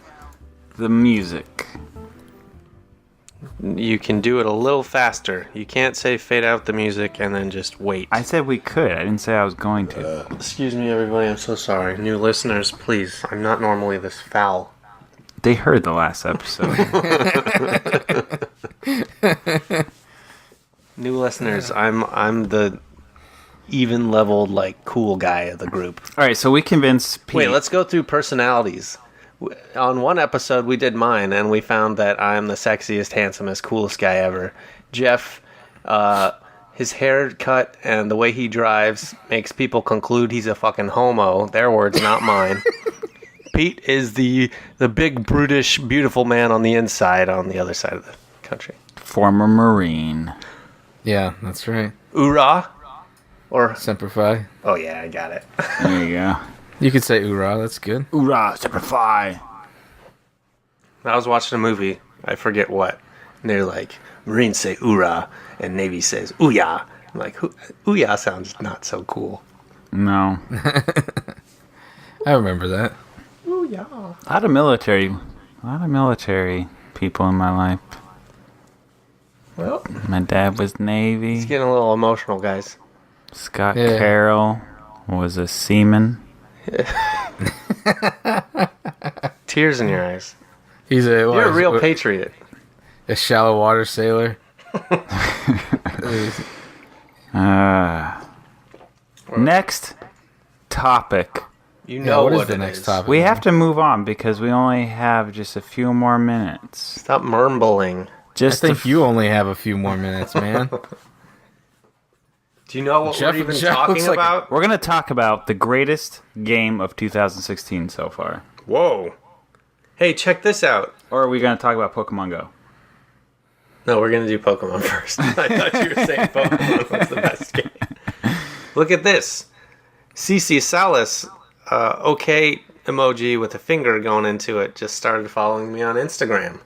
the music. You can do it a little faster. You can't say fade out the music and then just wait. I said we could. I didn't say I was going to. Excuse me, everybody. I'm so sorry. New listeners, please. I'm not normally this foul. They heard the last episode. New listeners, I'm the even leveled, like, cool guy of the group. All right, so we convinced Pete. Wait, let's go through personalities. On one episode, we did mine, and we found that I'm the sexiest, handsomest, coolest guy ever. Jeff, his haircut and the way he drives makes people conclude he's a fucking homo. Their words, not mine. Pete is the big, brutish, beautiful man on the inside, on the other side of the country. Former Marine. Yeah, that's right. Oorah? Or, Semper Fi. oh yeah, I got it. There you go. You could say oorah, that's good. Hoorah, Semper Fi. I was watching a movie, I forget what, and they're like, Marines say oorah, and Navy says ooyah. I'm like, ooyah sounds not so cool. No. I remember that. Ooyah. A lot of military people in my life. Well, My dad was Navy. it's getting a little emotional, guys. Scott Yeah. Carroll was a seaman. Tears in your eyes. He's You're a real patriot. a shallow water sailor. Next topic. You know what what is the it next is. topic? We have to move on because we only have just a few more minutes. Stop mumbling. I Just think to you only have a few more minutes, man. Do you know what Jeff- we're even Jeff talking looks like about? We're going to talk about the greatest game of 2016 so far. Whoa. Hey, check this out. Or are we going to talk about Pokemon Go? No, we're going to do Pokemon first. I thought you were saying Pokemon was the best game. Look at this. CC Salas, okay emoji with a finger going into it, just started following me on Instagram.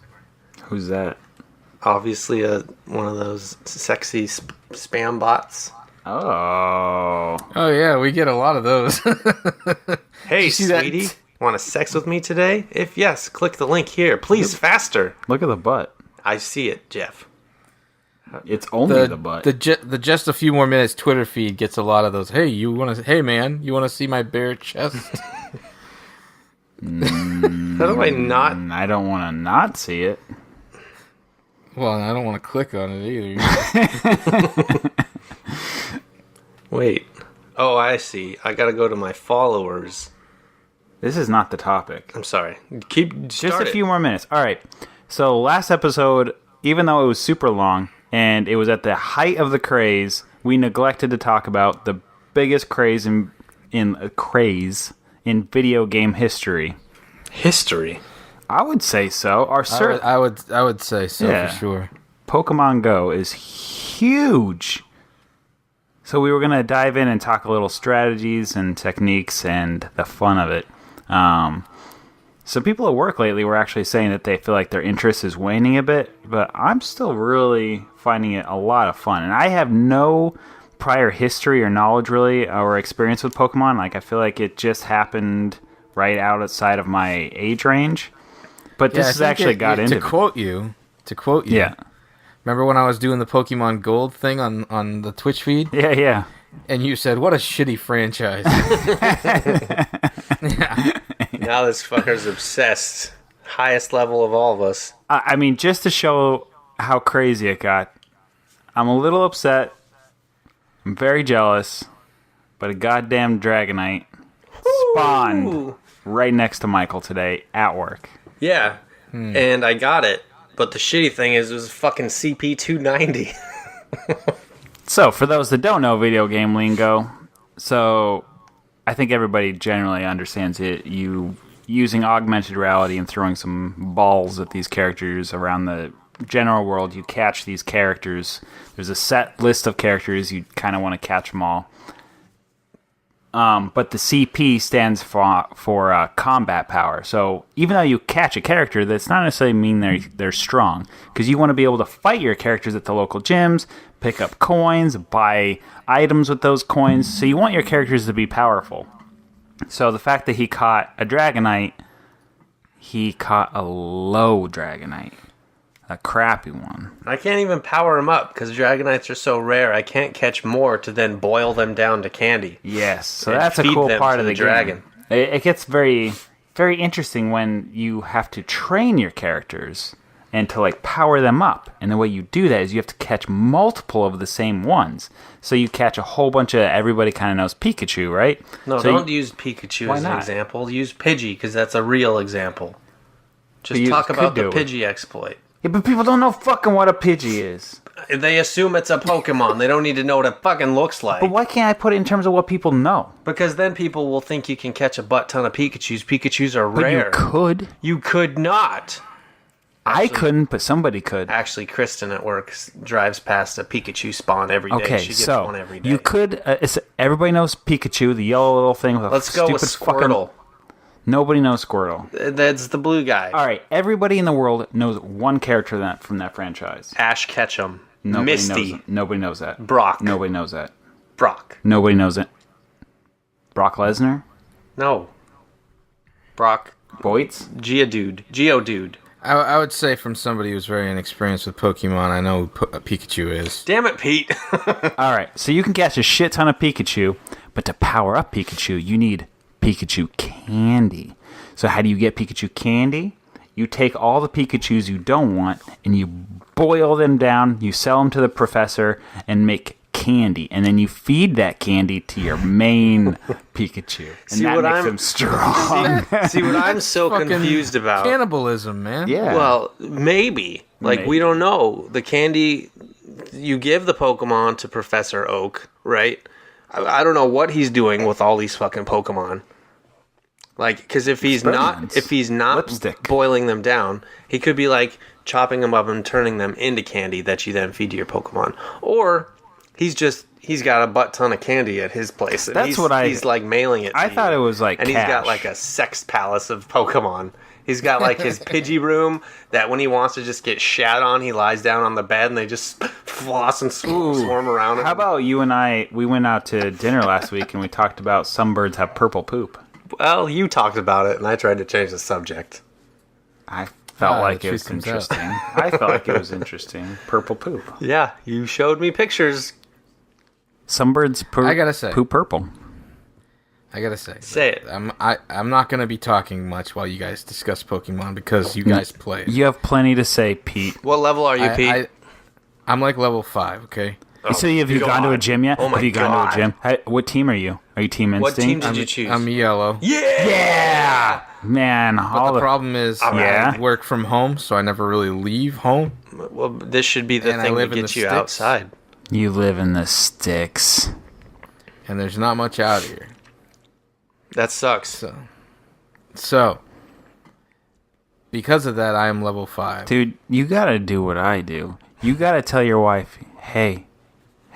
Who's that? Obviously, one of those sexy spam bots. Oh. Oh yeah, we get a lot of those. Hey, you see that? sweetie, want to sex with me today? If yes, click the link here. Please, faster. Look at the butt. I see it, Jeff. It's only the butt. The just a few more minutes Twitter feed gets a lot of those. Hey, hey man, you want to see my bare chest? How do I not? I don't want to not see it. Well, I don't want to click on it either. Wait. Oh, I see. I gotta go to my followers. This is not the topic. I'm sorry. Keep Just a few more minutes. All right. So last episode, even though it was super long and it was at the height of the craze, we neglected to talk about the biggest craze in video game history. History. I would say so. I would say so Yeah. for sure. Pokemon Go is huge. So we were going to dive in and talk a little strategies and techniques and the fun of it. So people at work lately were actually saying that they feel like their interest is waning a bit, but I'm still really finding it a lot of fun. And I have no prior history or knowledge really or experience with Pokemon. Like I feel like it just happened right outside of my age range. But this has actually got into to quote you. Yeah. Remember when I was doing the Pokemon Gold thing on the Twitch feed? Yeah. And you said, what a shitty franchise. Now this fucker's obsessed. Highest level of all of us. I mean, just to show how crazy it got, I'm a little upset. I'm very jealous. But a goddamn Dragonite spawned Ooh. right next to Michael today at work. Yeah. And I got it. But the shitty thing is it was fucking CP290. So, for those that don't know video game lingo, so I think everybody generally understands it. You using augmented reality and throwing some balls at these characters around the general world. You catch these characters. There's a set list of characters. You kind of want to catch them all. But the CP stands for combat power. So even though you catch a character, that's not necessarily mean they're strong. Because you want to be able to fight your characters at the local gyms, pick up coins, buy items with those coins. So you want your characters to be powerful. So the fact that he caught a Dragonite, he caught a low Dragonite. A crappy one. I can't even power them up because Dragonites are so rare. I can't catch more to then boil them down to candy. Yes, so And that's a feed cool them part to of the the dragon. game. It gets very, very interesting when you have to train your characters and to like power them up. And the way you do that is you have to catch multiple of the same ones. So you catch a whole bunch of everybody kind of knows Pikachu, right? No, so don't use Pikachu Why as an not? example. Use Pidgey, because that's a real example. Just you talk could about the do it. Pidgey exploit. Yeah, but people don't know fucking what a Pidgey is. They assume it's a Pokemon. They don't need to know what it fucking looks like. But why can't I put it in terms of what people know? Because then people will think you can catch a butt ton of Pikachus. Pikachus are But rare. you could. You could not. I couldn't, but somebody could. Actually, Kristen at work drives past a Pikachu spawn every day. Okay, She gets so one every day. you could. Everybody knows Pikachu, the yellow little thing with a Let's go stupid with Squirtle. fucking. Nobody knows Squirtle. That's the blue guy. All right, everybody in the world knows one character from that franchise. Ash Ketchum. Nobody Misty. knows it. Nobody knows that. Brock. Nobody knows that. Brock. Nobody knows it. Brock Lesnar? No. Brock. Boits? Geodude. I would say from somebody who's very inexperienced with Pokemon, I know who Pikachu is. Damn it, Pete. All right, so you can catch a shit ton of Pikachu, but to power up Pikachu, you need Pikachu candy. So how do you get Pikachu candy? You take all the Pikachus you don't want, and you boil them down, you sell them to the professor, and make candy. And then you feed that candy to your main Pikachu. And See that what makes I'm- them strong. See what I'm so Fucking confused about? Cannibalism, man. Yeah. Well, maybe. Like, we Maybe. don't know. The candy you give the Pokemon to Professor Oak, right? I don't know what he's doing with all these fucking Pokemon. Like, because if he's Experiments. not Lipstick. boiling them down, he could be like chopping them up and turning them into candy that you then feed to your Pokemon. Or he's got a butt ton of candy at his place. And That's what he's like mailing it. I to thought you. it was like and he's got cash. like a sex palace of Pokemon. He's got like his Pidgey room that when he wants to just get shat on, he lies down on the bed and they just floss and swarm around him. How about you and I, we went out to dinner last week and we talked about some birds have purple poop. Well, you talked about it and I tried to change the subject. I felt Ah, like the it was truth comes out. interesting. I felt like it was interesting. Purple poop. Yeah, you showed me pictures. Some birds I gotta say. poop purple. I gotta say. Say it. I'm not gonna be talking much while you guys discuss Pokemon because you guys play it. You have plenty to say, Pete. What level are you, Pete? I'm like level 5, okay? So have you gone to a gym yet? Oh my have you gone God. to a gym? What team are you? Are you Team What team Instinct? did you choose? I'm yellow. Yeah! Man, But all the problem is Yeah? I work from home, so I never really leave home. Well, this should be the And I thing live that in gets the you sticks. outside. you live in the sticks. And there's not much out here. That sucks. So because of that, I am level 5. Dude, you gotta do what I do. You gotta tell your wife, hey,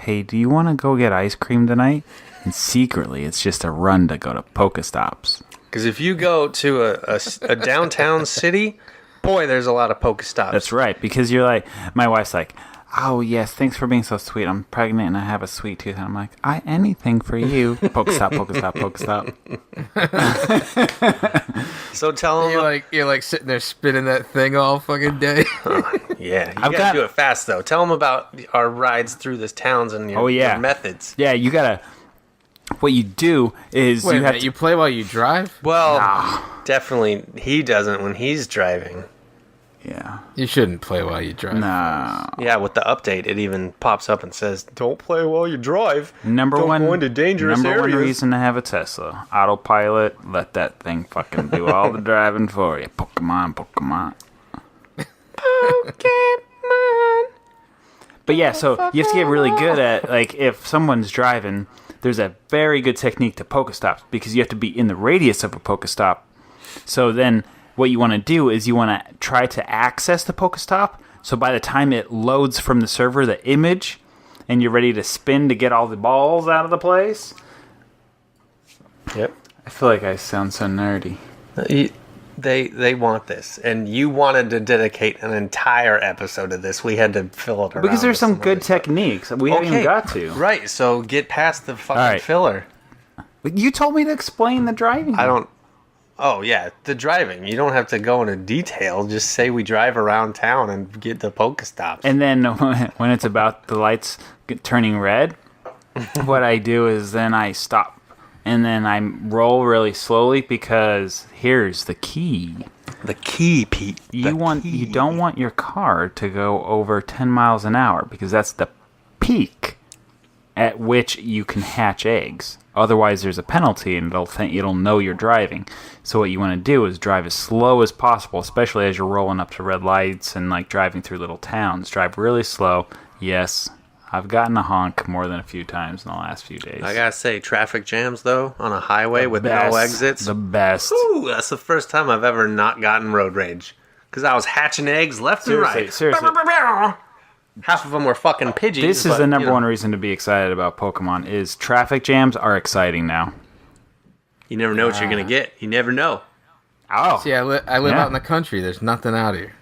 do you want to go get ice cream tonight? And secretly, it's just a run to go to Pokestops. Because if you go to a downtown city, boy, there's a lot of Pokestops. That's right, because you're like, my wife's like, oh yes, thanks for being so sweet. I'm pregnant and I have a sweet tooth. And I'm like, anything for you. Pokestop, Pokestop, Pokestop. So tell them. You're like sitting there spinning that thing all fucking day. Yeah, you I've gotta got- do it fast though. Tell them about our rides through the towns and your, Oh, yeah. your methods. Yeah, you gotta. What you do is Wait a you have minute, to. you play while you drive? Well, definitely he doesn't when he's driving. Yeah. You shouldn't play while you drive. No. Yeah, with the update, it even pops up and says, "Don't play while you drive. Number Don't one. go into dangerous number areas." one reason to have a Tesla: autopilot. Let that thing fucking do all the driving for you. Pokemon, Pokemon. But yeah, so you have to get really good at, like, if someone's driving, there's a very good technique to Pokestops because you have to be in the radius of a Pokestop. So then what you want to do is you want to try to access the Pokestop. So by the time it loads from the server the image and you're ready to spin to get all the balls out of the place. Yep. I feel like I sound so nerdy. They want this, and you wanted to dedicate an entire episode of this. We had to fill it around Because there's with some good other stuff. techniques. We haven't even got to. Right, so get past the fucking All right. filler. You told me to explain the driving. I don't. Oh yeah, the driving. You don't have to go into detail. Just say we drive around town and get the Pokestops. And then when it's about the lights turning red, what I do is then I stop. And then I roll really slowly because here's the key. The key, Pete. You don't want your car to go over 10 miles an hour because that's the peak at which you can hatch eggs. Otherwise, there's a penalty, and it'll know you're driving. So what you want to do is drive as slow as possible, especially as you're rolling up to red lights and like driving through little towns. Drive really slow. Yes, I've gotten a honk more than a few times in the last few days. I gotta say, traffic jams though on a highway with Best. no exits. The best. Ooh, that's the first time I've ever not gotten road rage because I was hatching eggs left and right. Seriously. Half of them were fucking pigeons. This is but, the number you know, one reason to be excited about Pokemon is traffic jams are exciting now. You never know what you're gonna get. You never know. Oh. See, I live Yeah. out in the country. There's nothing out here.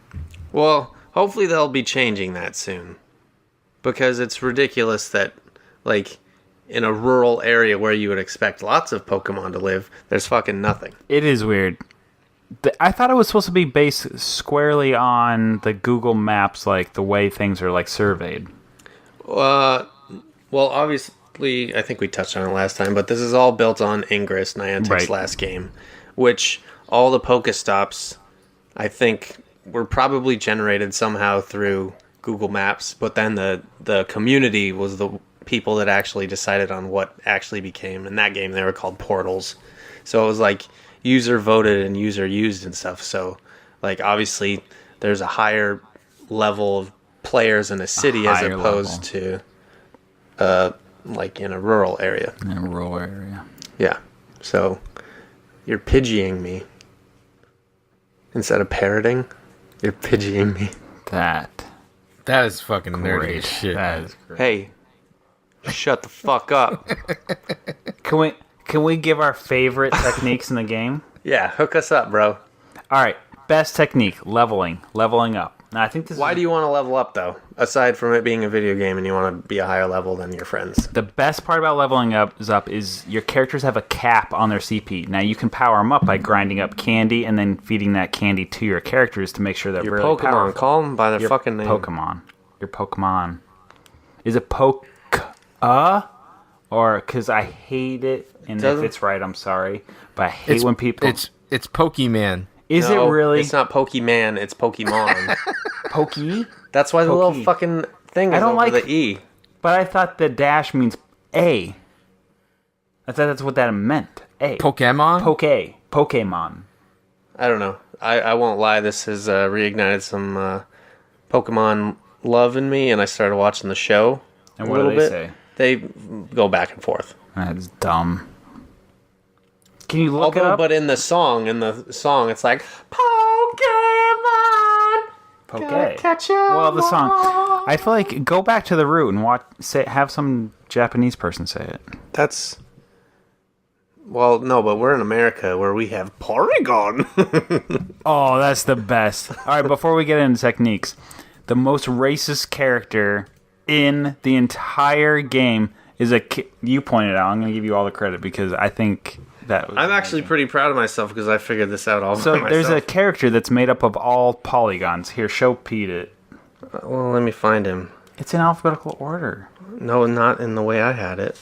Well, hopefully they'll be changing that soon. Because it's ridiculous that, like, in a rural area where you would expect lots of Pokemon to live, there's fucking nothing. It is weird. I thought it was supposed to be based squarely on the Google Maps, like the way things are like surveyed. Well, obviously, I think we touched on it last time, but this is all built on Ingress, Niantic's Right. last game, which all the Pokestops, I think, were probably generated somehow through Google Maps, but then the community was the people that actually decided on what actually became. In that game, they were called portals. So it was like user voted and user used and stuff. So, like, obviously, there's a higher level of players in a city as higher opposed to, like, in a rural area. In a rural area. Yeah. So, you're Pidgeying me. Instead of parroting, you're Pidgeying me. That is fucking nerdy Great. as shit. That is great. Hey, shut the fuck up. Can we give our favorite techniques in the game? Yeah, hook us up, bro. All right, best technique, leveling up. Now I think this Why is do you want to level up, though? Aside from it being a video game and you want to be a higher level than your friends. the best part about leveling up is your characters have a cap on their CP. Now you can power them up by grinding up candy and then feeding that candy to your characters to make sure they're Your really Pokemon, powerful. call them by their Your fucking name. Pokemon. Your Pokemon. Is it or because I hate it, and Doesn't- if it's right, I'm sorry, but I hate when people. It's Pokemon. Is No, it really It's not Pokemon, it's Pokemon. Pokey? That's why the Pokey. little fucking thing is I don't over like- the E. But I thought the dash means A. I thought that's what that meant. A. Pokemon? Pokemon. I don't know. I won't lie, this has reignited some Pokemon love in me, and I started watching the show And a what little do they bit. say? They go back and forth. That's dumb. Can you look it Although, up? but in the song, it's like Pokemon. Poke. Catch 'em Well, the song. all. I feel like go back to the root and have some Japanese person say it. That's. Well, no, but we're in America where we have Porygon. Oh, that's the best. All right, before we get into techniques, the most racist character in the entire game is you pointed out. I'm going to give you all the credit because I think that was I'm actually amazing. pretty proud of myself because I figured this out all So by there's a myself. character that's made up of all polygons. Here, show Pete it. Well, let me find him. It's in alphabetical order. No, not in the way I had it.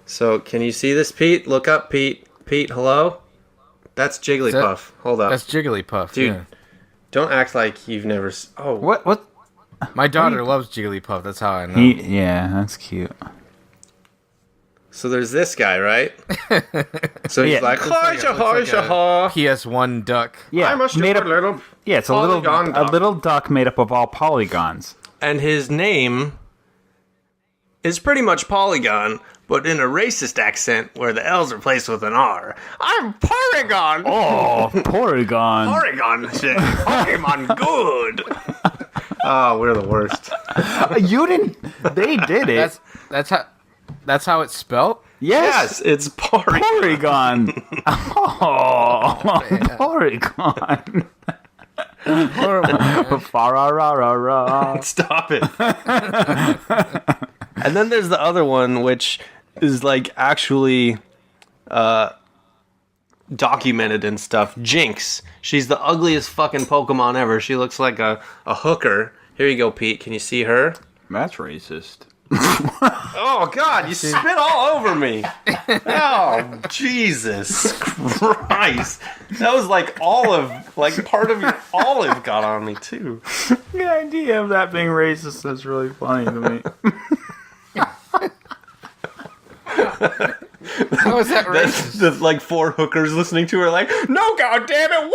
So, can you see this, Pete? Look up, Pete. Pete, hello? That's Jigglypuff. Hold up. That's Jigglypuff. Dude, Yeah. don't act like you've never... Oh, What? My daughter loves Jigglypuff. That's how I know. Yeah, that's cute. So there's this guy, right? So he's Yeah. like, Looks like a- hi, looks like a ha. PS1 duck. Yeah, I'm a stupid made up. little... Yeah, it's a polygon duck. little duck made up of all polygons. And his name is pretty much Polygon, but in a racist accent where the L's are replaced with an R. I'm Porygon! Oh, Porygon. Porygon shit. Pokemon good! Oh, we're the worst. You didn't. They did it. That's how it's spelled. Yes, it's Porygon. Porygon. Oh, Porygon. Fa-ra-ra-ra-ra. Stop it. And then there's the other one, which is like actually documented and stuff. Jinx. She's the ugliest fucking Pokemon ever. She looks like a hooker. Here you go, Pete. Can you see her? That's racist. Oh, God, you spit all over me. Oh, Jesus Christ. That was like olive, like part of your olive got on me, too. The idea of that being racist is really funny to me. How is that That's racist? the like 4 hookers listening to her like, no, god damn it,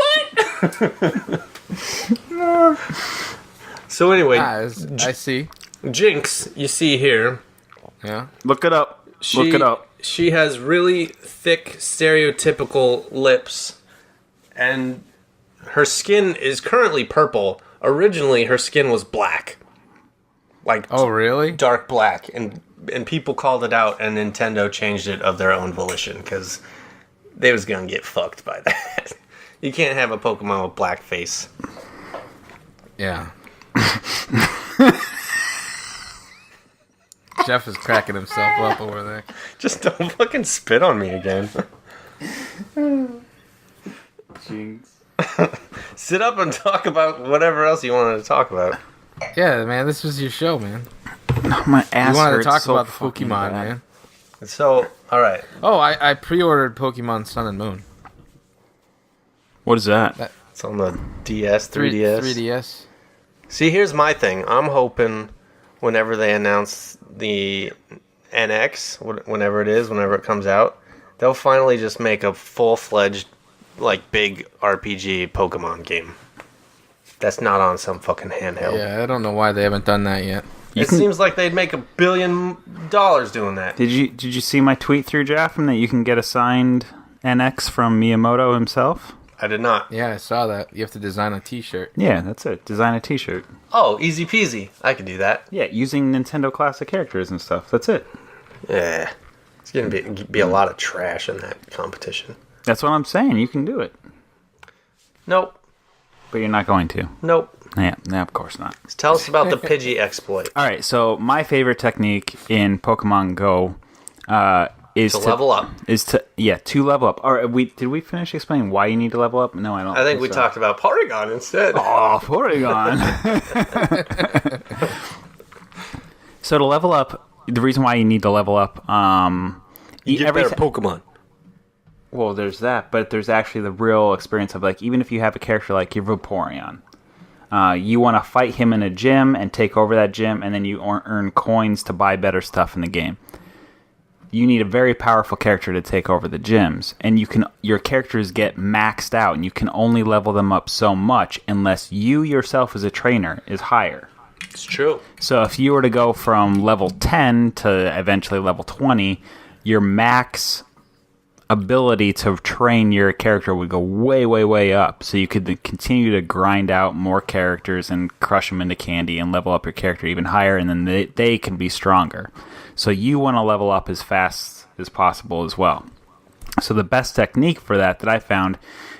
what? So anyway, I see. Jinx, you see here, Yeah. Look it up. Look it up. She has really thick, stereotypical lips, and her skin is currently purple. Originally, her skin was black, like Oh, really? dark black, and people called it out, and Nintendo changed it of their own volition because they was gonna get fucked by that. You can't have a Pokemon with black face. Yeah. Jeff is cracking himself up over there. Just don't fucking spit on me again. Jinx. Sit up and talk about whatever else you wanted to talk about. Yeah, man, this was your show, man. My ass You wanted to hurts talk so about the fucking Pokemon, bad. man. So, all right. Oh, I pre-ordered Pokemon Sun and Moon. What is that? It's on the DS, 3DS. 3DS. See, here's my thing. I'm hoping whenever they announce the NX, whenever it comes out, they'll finally just make a full-fledged, like, big RPG Pokemon game. That's not on some fucking handheld. Yeah, I don't know why they haven't done that yet. It seems like they'd make $1 billion doing that. Did you see my tweet through JAFMM that you can get a signed NX from Miyamoto himself? I did not. Yeah, I saw that. You have to design a T-shirt. Yeah, that's it. Design a T-shirt. Oh, easy peasy. I could do that. Yeah, using Nintendo classic characters and stuff. That's it. Yeah. It's going to be a lot of trash in that competition. That's what I'm saying. You can do it, Nope. but you're not going to. Nope. Yeah, of course not. Tell us about the Pidgey exploit. All right, so my favorite technique in Pokemon Go is To level up. To level up. All right, did we finish explaining why you need to level up? No, I don't. I think we so. talked about Porygon instead. Oh, Porygon. So to level up, the reason why you need to level up, You get better Pokemon. well, there's that, but there's actually the real experience of, like, even if you have a character like your Vaporeon, you want to fight him in a gym and take over that gym, and then you earn coins to buy better stuff in the game. You need a very powerful character to take over the gyms, and your characters get maxed out, and you can only level them up so much unless you yourself as a trainer is higher. It's true. So if you were to go from level 10 to eventually level 20, your max ability to train your character would go way, way, way up. So you could continue to grind out more characters and crush them into candy and level up your character even higher, and then they can be stronger. So you want to level up as fast as possible as well. So the best technique for that I found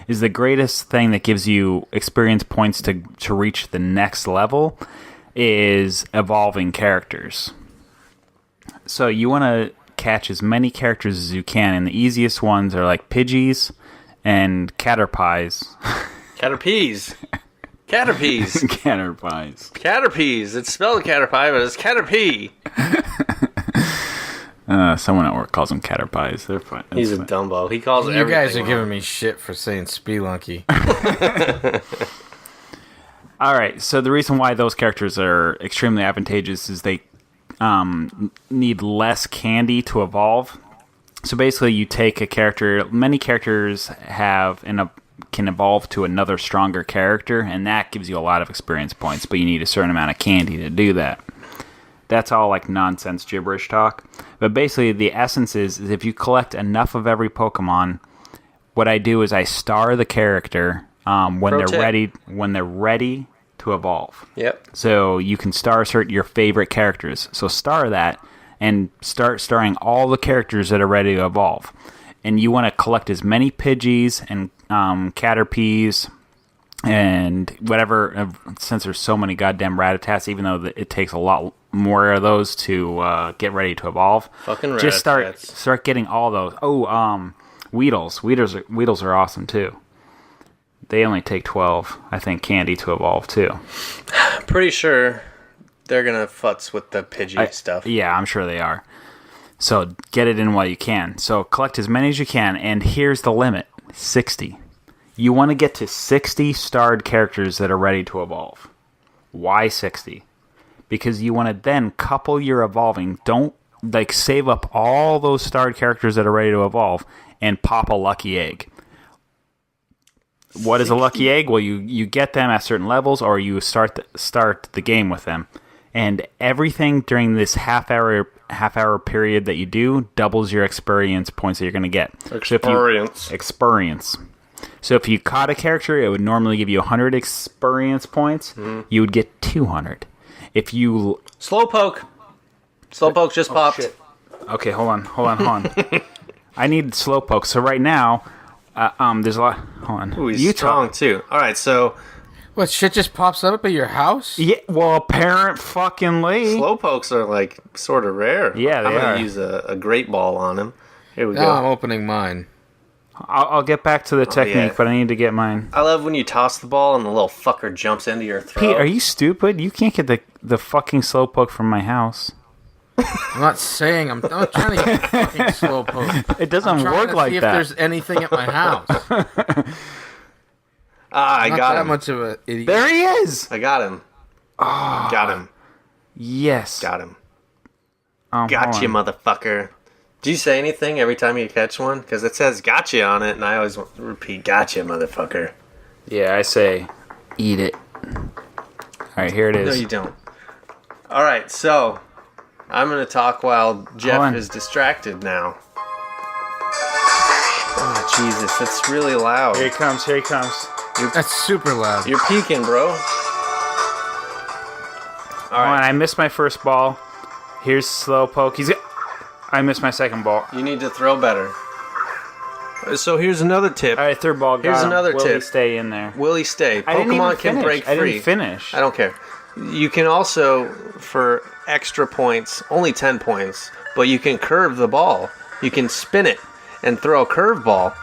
is the greatest thing that gives you experience points to reach the next level is evolving characters. So you want to catch as many characters as you can, and the easiest ones are like Pidgeys and Caterpies. Caterpies. Caterpies. Caterpies. Caterpies. It's spelled Caterpie, but it's Caterpie. Someone at work calls them Caterpies. They're fine. That's He's a fine. Dumbo. He calls You everything guys are wrong. giving me shit for saying Spelunky. All right, so the reason why those characters are extremely advantageous is they need less candy to evolve. So basically, you take a character. Many characters can evolve to another stronger character, and that gives you a lot of experience points. But you need a certain amount of candy to do that. That's all like nonsense gibberish talk. But basically, the essence is if you collect enough of every Pokemon, what I do is I star the character when they're ready to evolve. Yep. So you can star cert your favorite characters. So star that and start starring all the characters that are ready to evolve. And you want to collect as many Pidgeys and Caterpies and whatever, since there's so many goddamn Rattatas, even though it takes a lot more of those to get ready to evolve. Fucking Just Rattatas. start getting all those. Oh, Weedles. Weedles are awesome too. They only take 12, I think, candy to evolve too. Pretty sure they're gonna futz with the Pidgey stuff. Yeah, I'm sure they are. So get it in while you can. So collect as many as you can, and here's the limit: 60. You want to get to 60 starred characters that are ready to evolve. Why 60? Because you want to then couple your evolving. Don't like save up all those starred characters that are ready to evolve and pop a lucky egg. What is a lucky egg? Well, you get them at certain levels, or you start the game with them, and everything during this half hour period that you do doubles your experience points that you're going to get. Experience. So if you caught a character, it would normally give you 100 experience points. You would get 200. If you Slowpoke just popped. Shit. Okay, hold on. I need Slowpoke. So right now, there's a lot. Hold on. Ooh, he's strong too. All right, so What, shit just pops up at your house? Yeah, well, apparent fucking Lee. Slowpokes are like sort of rare. Yeah, they I'm are. gonna use a great ball on him. Here we Now I'm go. opening mine. I'll get back to the technique, yeah. but I need to get mine. I love when you toss the ball and the little fucker jumps into your throat. Pete, are you stupid? You can't get the fucking Slowpoke from my house. I'm not saying I'm not trying to get fucking Slowpoke. It doesn't I'm trying work to like see if that. there's anything at my house. I I'm not got that him. much of an idiot. There he is. I got him. Got him. Yes. Got him. Hold Gotcha, on. motherfucker. Do you say anything every time you catch one? Because it says gotcha on it, and I always repeat gotcha, motherfucker. Yeah, I say, eat it. All right, here it is. No, you don't. All right, so I'm going to talk while Jeff on. is distracted now. Oh, Jesus, that's really loud. Here he comes. Here he comes. That's super loud. You're peeking, bro. All Hold on, right, I missed my first ball. Here's Slowpoke. I missed my second ball. you need to throw better. So here's another tip. All right, third ball. Got Here's him. another Will he tip. stay in there? Will he stay? I didn't even Pokemon can finish. break I free. didn't finish. I don't care. You can also, for extra points, only 10 points, but you can curve the ball. You can spin it and throw a curve ball.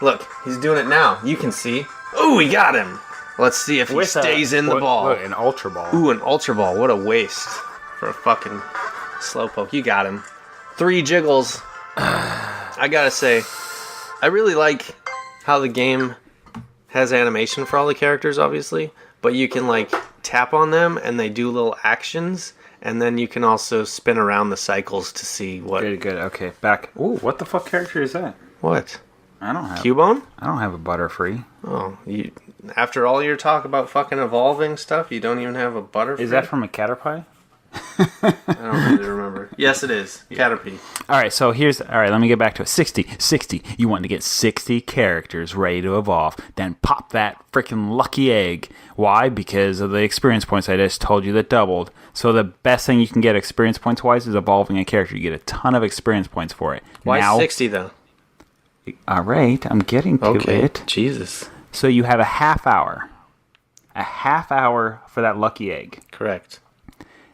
Look, he's doing it now. You can see. Ooh, he got him. Let's see if he stays in the ball. Look, an Ultra Ball. Ooh, an Ultra Ball. What a waste for a fucking Slowpoke. You got him. 3 jiggles. I gotta say, I really like how the game has animation for all the characters, obviously, but you can, like, tap on them and they do little actions, and then you can also spin around the cycles to see what... Good. Okay, back. Ooh, what the fuck character is that? What? I don't have. Cubone? I don't have a Butterfree. Oh, you... After all your talk about fucking evolving stuff, you don't even have a Butterfree? Is that from a Caterpie? I don't really remember. Yes, it is. Caterpie. All right, let me get back to it. 60. You want to get 60 characters ready to evolve. Then pop that freaking lucky egg. Why? Because of the experience points I just told you that doubled. So the best thing you can get experience points wise is evolving a character. You get a ton of experience points for it. Why now, 60, though? All right, I'm getting to it. Jesus. So you have a half hour. A half hour for that lucky egg. Correct.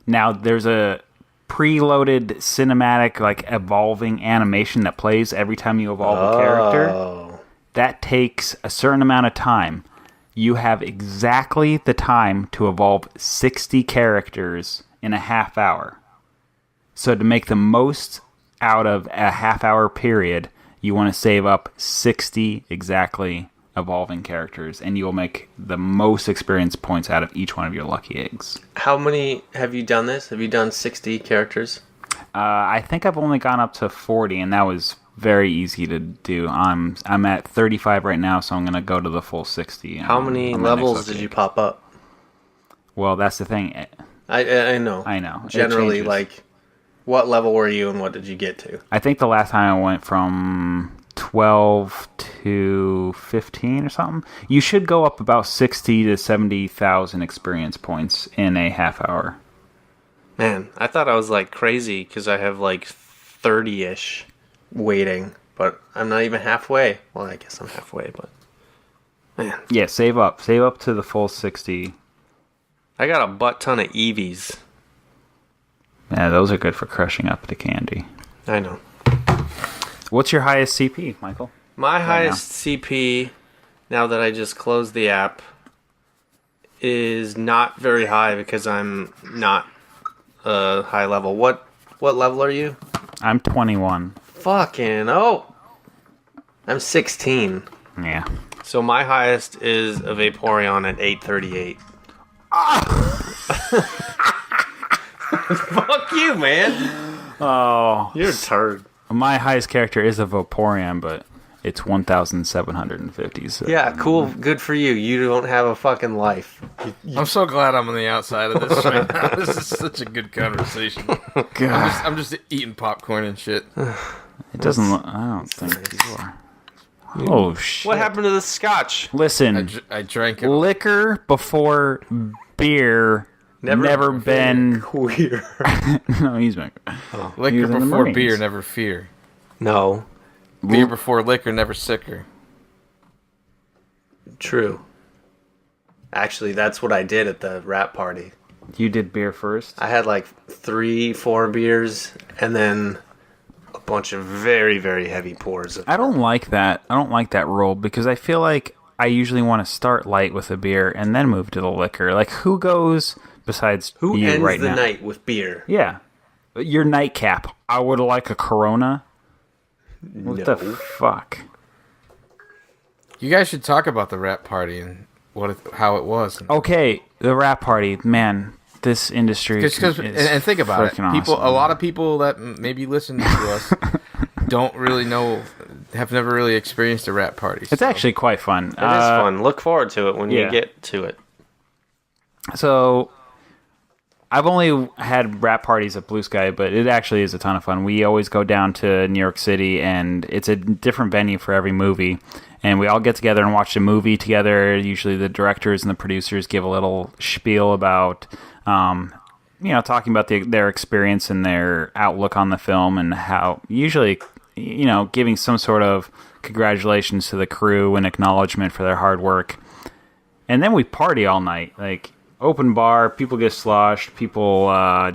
Now, there's a preloaded cinematic, like, evolving animation that plays every time you evolve a character. Oh. That takes a certain amount of time. You have exactly the time to evolve 60 characters in a half hour. So to make the most out of a half hour period, you want to save up 60 exactly evolving characters, and you'll make the most experience points out of each one of your lucky eggs. How many have you done this? Have you done 60 characters? I think I've only gone up to 40, and that was very easy to do. I'm at 35 right now, so I'm going to go to the full 60. How many on my next levels lucky did you egg. pop up? Well, that's the thing. I know. I know. It Generally, changes. like, what level were you and what did you get to? I think the last time I went from 12 to 15 or something. You should go up about 60 to 70,000 experience points in a half hour. Man, I thought I was, like, crazy because I have, like, 30-ish waiting, but I'm not even halfway. Well, I guess I'm halfway, but... Man, Yeah, save up. Save up to the full 60. I got a butt ton of Eevees. Yeah, those are good for crushing up the candy. I know. What's your highest CP, Michael? My highest CP, now that I just closed the app, is not very high because I'm not high level. What level are you? I'm 21. Fucking I'm 16. Yeah. So my highest is a Vaporeon at 838. Fuck you, man. Oh, You're a turd. my highest character is a Vaporeon, but it's 1,750. So. Yeah, cool. Good for you. You don't have a fucking life. I'm so glad I'm on the outside of this right now. This is such a good conversation. God. I'm just eating popcorn and shit. It doesn't look... I don't think you are. Oh, shit. What happened to the scotch? Listen, I drank it. liquor before beer never been... queer. No, he's been... Liquor He was in the before Marines. beer, never fear. No, Beer before liquor, never sicker. true. Actually, that's what I did at the rap party. You did beer first? I had like 3-4 beers and then a bunch of very, very heavy pours. I don't like that. I don't like that rule because I feel like I usually want to start light with a beer and then move to the liquor. Like, who goes besides Who you ends right the now? night with beer? Yeah. Your nightcap. I would like a Corona. What the fuck? You guys should talk about the rap party and how it was. Okay, the rap party. Man, this industry Because and think about it, freaking people, awesome. a lot of people that maybe listen to us don't really know, have never really experienced a rap party. It's so. actually quite fun. It is fun. Look forward to it when yeah. you get to it. So, I've only had rap parties at Blue Sky, but it actually is a ton of fun. We always go down to New York City, and it's a different venue for every movie. And we all get together and watch a movie together. Usually the directors and the producers give a little spiel about, talking about their experience and their outlook on the film and how, usually, giving some sort of congratulations to the crew and acknowledgement for their hard work. And then we party all night. Like, open bar, people get sloshed, people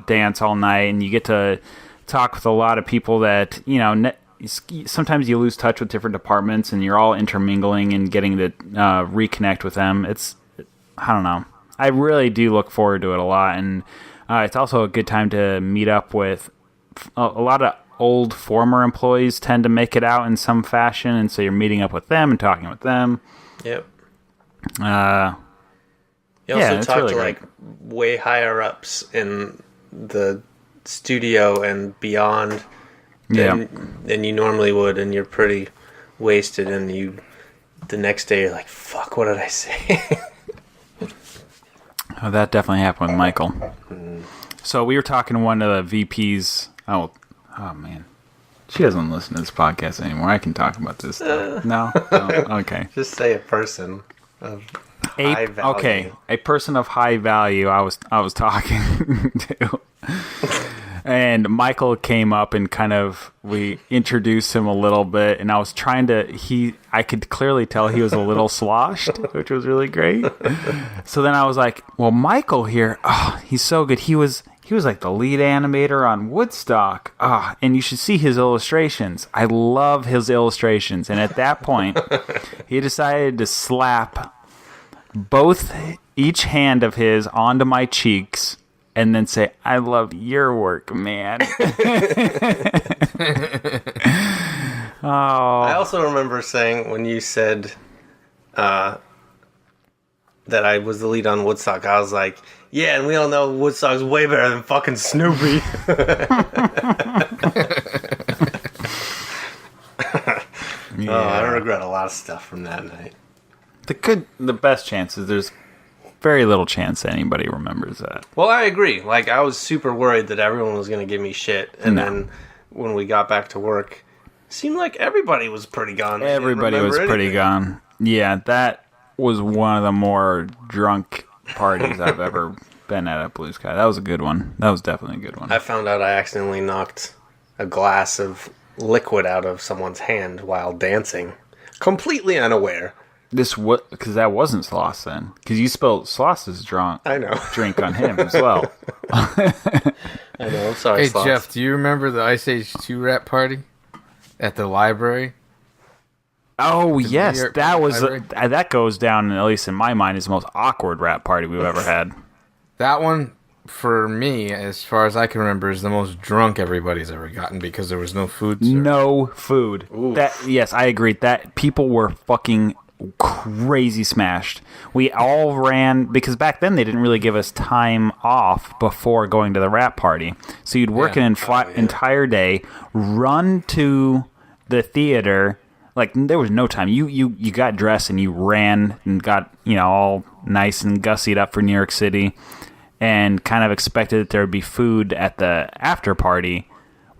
dance all night, and you get to talk with a lot of people that, sometimes you lose touch with different departments, and you're all intermingling and getting to reconnect with them. I don't know. I really do look forward to it a lot, and it's also a good time to meet up with a lot of old former employees tend to make it out in some fashion, and so you're meeting up with them and talking with them. Yep. You You also talk to like way higher ups in the studio and beyond than you normally would, and you're pretty wasted, and the next day you're like, fuck, what did I say? Oh, that definitely happened with Michael. So we were talking to one of the VPs. Oh man. She doesn't listen to this podcast anymore. I can talk about this stuff. No? Okay. Just say a person of high value. Okay, a person of high value I was talking to. And Michael came up and we introduced him a little bit, and I was trying to, I could clearly tell he was a little sloshed, which was really great. So then I was like, well, Michael here, he's so good. He was like the lead animator on Woodstock. And you should see his illustrations. I love his illustrations. And at that point, he decided to slap each hand of his onto my cheeks and then say, I love your work, man. I also remember saying when you said that I was the lead on Woodstock, I was like, yeah, and we all know Woodstock's way better than fucking Snoopy. Yeah. I regret a lot of stuff from that night. The best chance is there's very little chance that anybody remembers that. Well, I agree. Like, I was super worried that everyone was going to give me shit. And then when we got back to work, it seemed like everybody was pretty gone. They didn't Everybody was remember pretty anything. gone. Yeah, that was one of the more drunk parties I've ever been at Blue Sky. That was a good one. That was definitely a good one. I found out I accidentally knocked a glass of liquid out of someone's hand while dancing. Completely unaware. Because that wasn't Sloss then. Because you spilled Sloss's I know. drink on him as well. I know. I'm sorry, Hey, Sloth. Jeff, do you remember the Ice Age 2 rap party at the library? Oh, yes. New York That was Library? that goes down, at least in my mind, as the most awkward rap party we've ever had. That one, for me, as far as I can remember, is the most drunk everybody's ever gotten because there was no food served. No food. Yes, I agree. That people were fucking crazy smashed. We all ran, because back then they didn't really give us time off before going to the rap party. So you'd work an entire day, run to the theater. Like, there was no time. You got dressed and you ran and got, all nice and gussied up for New York City, and kind of expected that there would be food at the after party.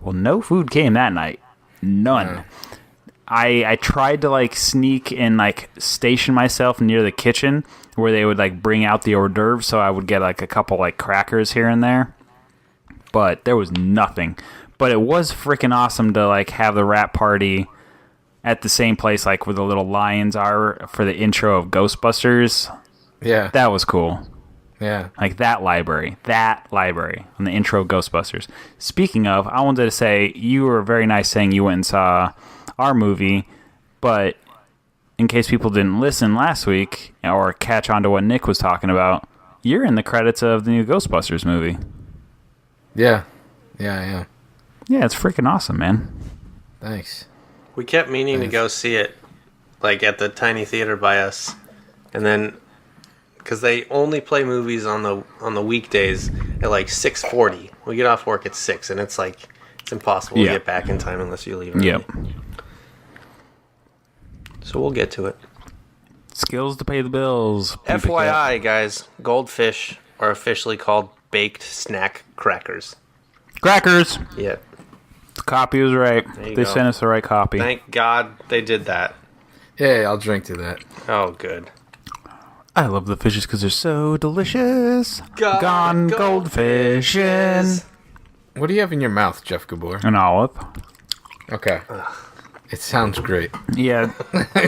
Well, no food came that night. None. Yeah. I tried to, like, sneak and, like, station myself near the kitchen where they would, like, bring out the hors d'oeuvres, so I would get, like, a couple, like, crackers here and there. But there was nothing. But it was freaking awesome to, like, have the rap party at the same place, like, where the little lions are for the intro of Ghostbusters. Yeah. That was cool. Yeah. Like, that library on the intro of Ghostbusters. Speaking of, I wanted to say, you were very nice saying you went and saw our movie, but in case people didn't listen last week or catch on to what Nick was talking about, you're in the credits of the new Ghostbusters movie. Yeah. Yeah, I am. Yeah, it's freaking awesome, man. Thanks. We kept meaning to go see it, like, at the tiny theater by us, and then because they only play movies on the weekdays at like 6:40. We get off work at 6, and it's like it's impossible to get back in time unless you leave early. Yep. So we'll get to it. Skills to pay the bills. FYI, guys, goldfish are officially called baked snack crackers. Crackers. Yeah. The copy was right. They sent us the right copy. Thank God they did that. Yeah, I'll drink to that. Oh, good. I love the fishes because they're so delicious. Gone goldfishing. What do you have in your mouth, Jeff Gabor? An olive. Okay. It sounds great. Yeah,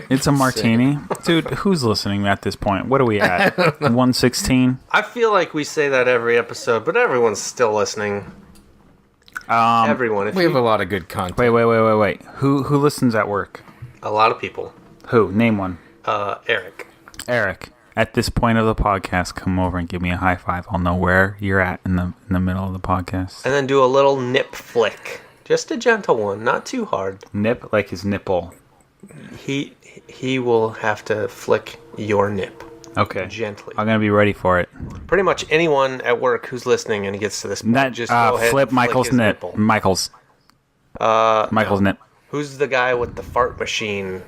it's a martini. Dude, who's listening at this point? What are we at? 116? I feel like we say that every episode, but everyone's still listening. Everyone. We have a lot of good content. Wait. Who listens at work? A lot of people. Who? Name one. Eric. Eric. At this point of the podcast, come over and give me a high five. I'll know where you're at in the middle of the podcast. And then do a little nip flick. Just a gentle one, not too hard. Nip like his nipple. He will have to flick your nip. Okay. Gently. I'm going to be ready for it. Pretty much anyone at work who's listening and he gets to this point, just go ahead flip and Michael's flick his nip. nipple. Michael's nip. Who's the guy with the fart machine?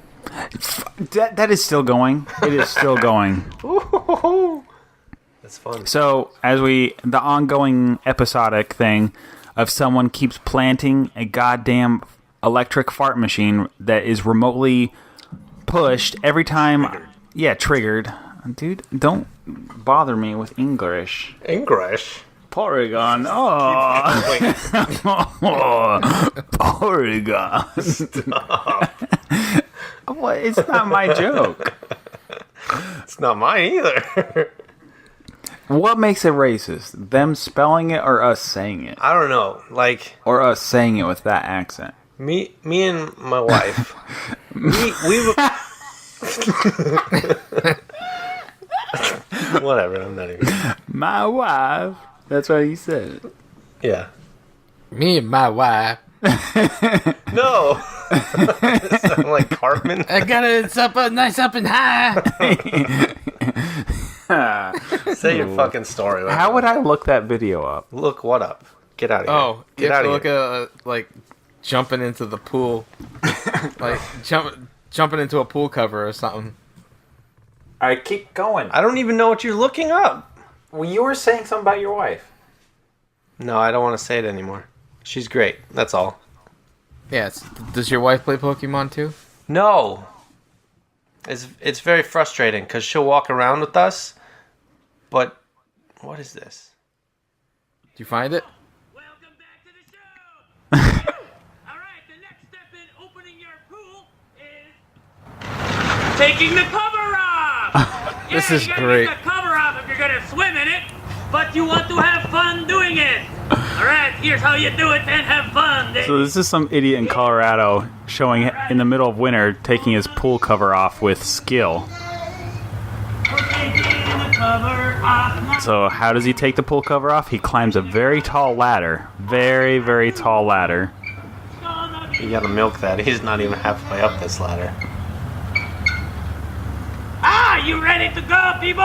That is still going. It is still going. That's fun. So, the ongoing episodic thing of someone keeps planting a goddamn electric fart machine that is remotely pushed every time. Triggered. Yeah, triggered. Dude, don't bother me with English. English? Porygon. Oh. Porygon. Stop. What? It's not my joke. It's not mine either. What makes it racist? Them spelling it or us saying it? I don't know. Like, or us saying it with that accent? me and my wife. we whatever. I'm not even. My wife. That's what you said. Yeah. Me and my wife. No. Sound like Cartman. I got it. It's up, nice up and high. Say your fucking story. How would I look that video up? Look what up? Get out of here. Oh, Get you have out to of look here. at like jumping into the pool, like jumping into a pool cover or something. All right, keep going. I don't even know what you're looking up. Well, you were saying something about your wife. No, I don't want to say it anymore. She's great. That's all. Yeah. Does your wife play Pokemon too? No. It's very frustrating because she'll walk around with us, but what is this? Did you find it? Welcome back to the show! Alright, the next step in opening your pool is taking the cover off! This Yeah, is you gotta great. Take the cover off if you're gonna swim in it, but you want to have fun doing it! Alright, here's how you do it and have fun! So this is some idiot in Colorado showing in the middle of winter taking his pool cover off with skill. Taking the cover off now. So how does he take the pool cover off? He climbs a very tall ladder. Very, very tall ladder. You gotta milk that. He's not even halfway up this ladder. you ready to go, people?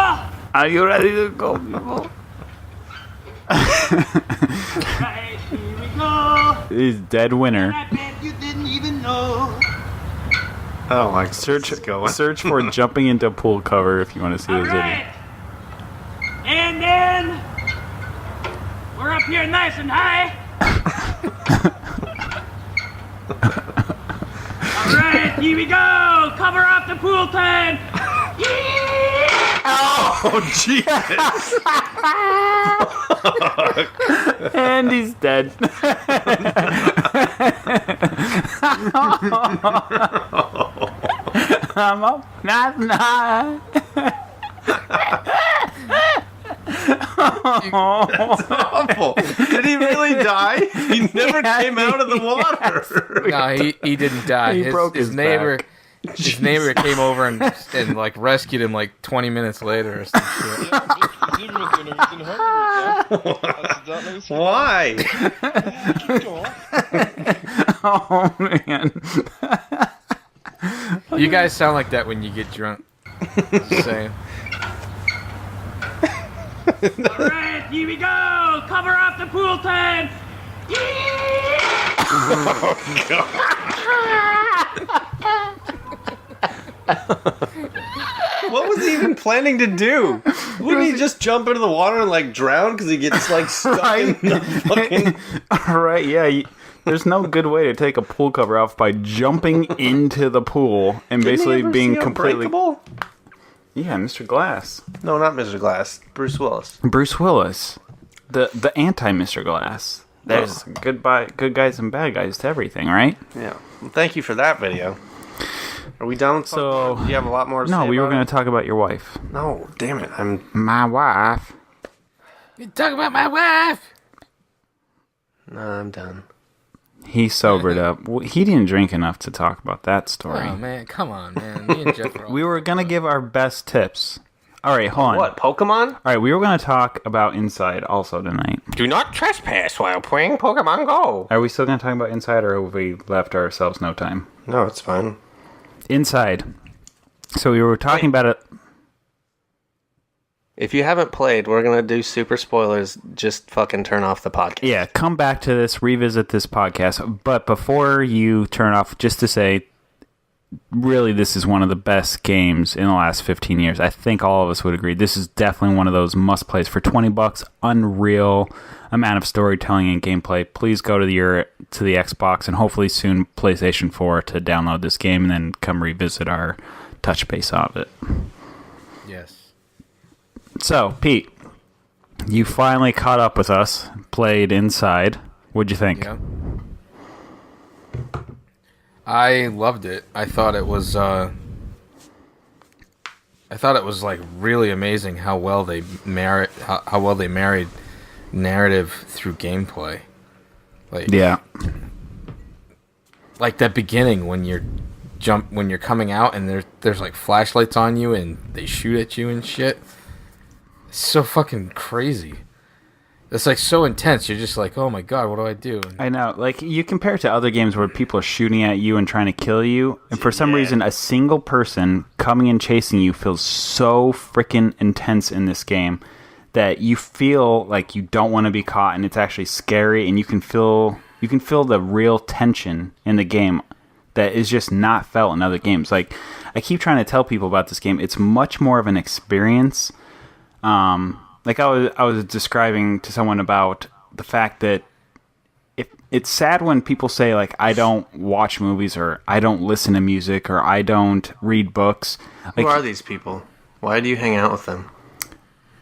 Are you ready to go, people? Right, here we go. He's dead winner. I bet you didn't even know. Oh my! Search for jumping into pool cover if you want to see All this video. right. And then we're up here nice and high. All right, here we go. Cover off the pool time. Oh Jesus! And he's dead. I'm up. Nah. Awful. Did he really die? He never came out of the water. No, he didn't die. He broke his neighbor. back. His neighbor came over and like rescued him like 20 minutes later or some shit. Why? Oh man. You guys sound like that when you get drunk. Just saying. All right, here we go. Cover off the pool time. What was he even planning to do? Wouldn't he just jump into the water and like drown because he gets like stuck in the fucking... All right, yeah. There's no good way to take a pool cover off by jumping into the pool and basically being completely. Unbreakable? Yeah, Mr. Glass. No, not Mr. Glass. Bruce Willis. Bruce Willis, the anti Mr. Glass. There's good guys and bad guys to everything, right? Yeah. Well, thank you for that video. Are we done with So- Do you have a lot more to No, say we were about going to talk about your wife. it? No, damn it. My wife. You talk about my wife. No, I'm done. He sobered up. He didn't drink enough to talk about that story. Oh man, come on, man. Me and Jeff are all We were going to give our best tips. All right, hold on. What, Pokemon? All right, we were going to talk about Inside also tonight. Do not trespass while playing Pokemon Go. Are we still going to talk about Inside, or have we left ourselves no time? No, it's fine. Inside. So we were talking about it. If you haven't played, we're going to do super spoilers. Just fucking turn off the podcast. Yeah, come back to this, revisit this podcast. But before you turn off, just to say, really, this is one of the best games in the last 15 years. I think all of us would agree. This is definitely one of those must-plays. For $20, unreal amount of storytelling and gameplay. Please go to the Xbox and hopefully soon PlayStation 4 to download this game and then come revisit our touch base of it. Yes. So, Pete, you finally caught up with us, played Inside. What'd you think? Yeah. I loved it. I thought it was like really amazing how well they married narrative through gameplay. Like Yeah. like that beginning when you're coming out and there's like flashlights on you and they shoot at you and shit. It's so fucking crazy. It's like so intense. You're just like, oh my god, what do I do? I know. Like, you compare it to other games where people are shooting at you and trying to kill you, and for some reason, a single person coming and chasing you feels so freaking intense in this game that you feel like you don't want to be caught, and it's actually scary, and you can feel the real tension in the game that is just not felt in other games. Like, I keep trying to tell people about this game. It's much more of an experience. Like I was describing to someone about the fact that it's sad when people say, like, I don't watch movies or I don't listen to music or I don't read books. Like, Who are these people? Why do you hang out with them?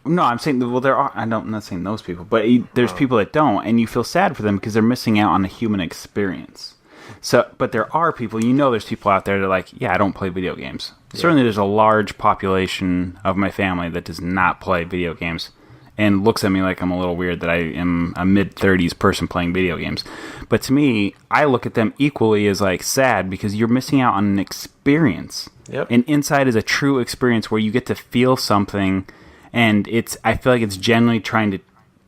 No, I'm saying, well, I'm not saying those people, but there's people that don't, and you feel sad for them because they're missing out on a human experience. So, but there are people, there's people out there that are like, yeah, I don't play video games. Yeah. Certainly there's a large population of my family that does not play video games and looks at me like I'm a little weird that I am a mid-30s person playing video games. But to me, I look at them equally as like sad because you're missing out on an experience. Yep. And Inside is a true experience where you get to feel something, and I feel like it's genuinely trying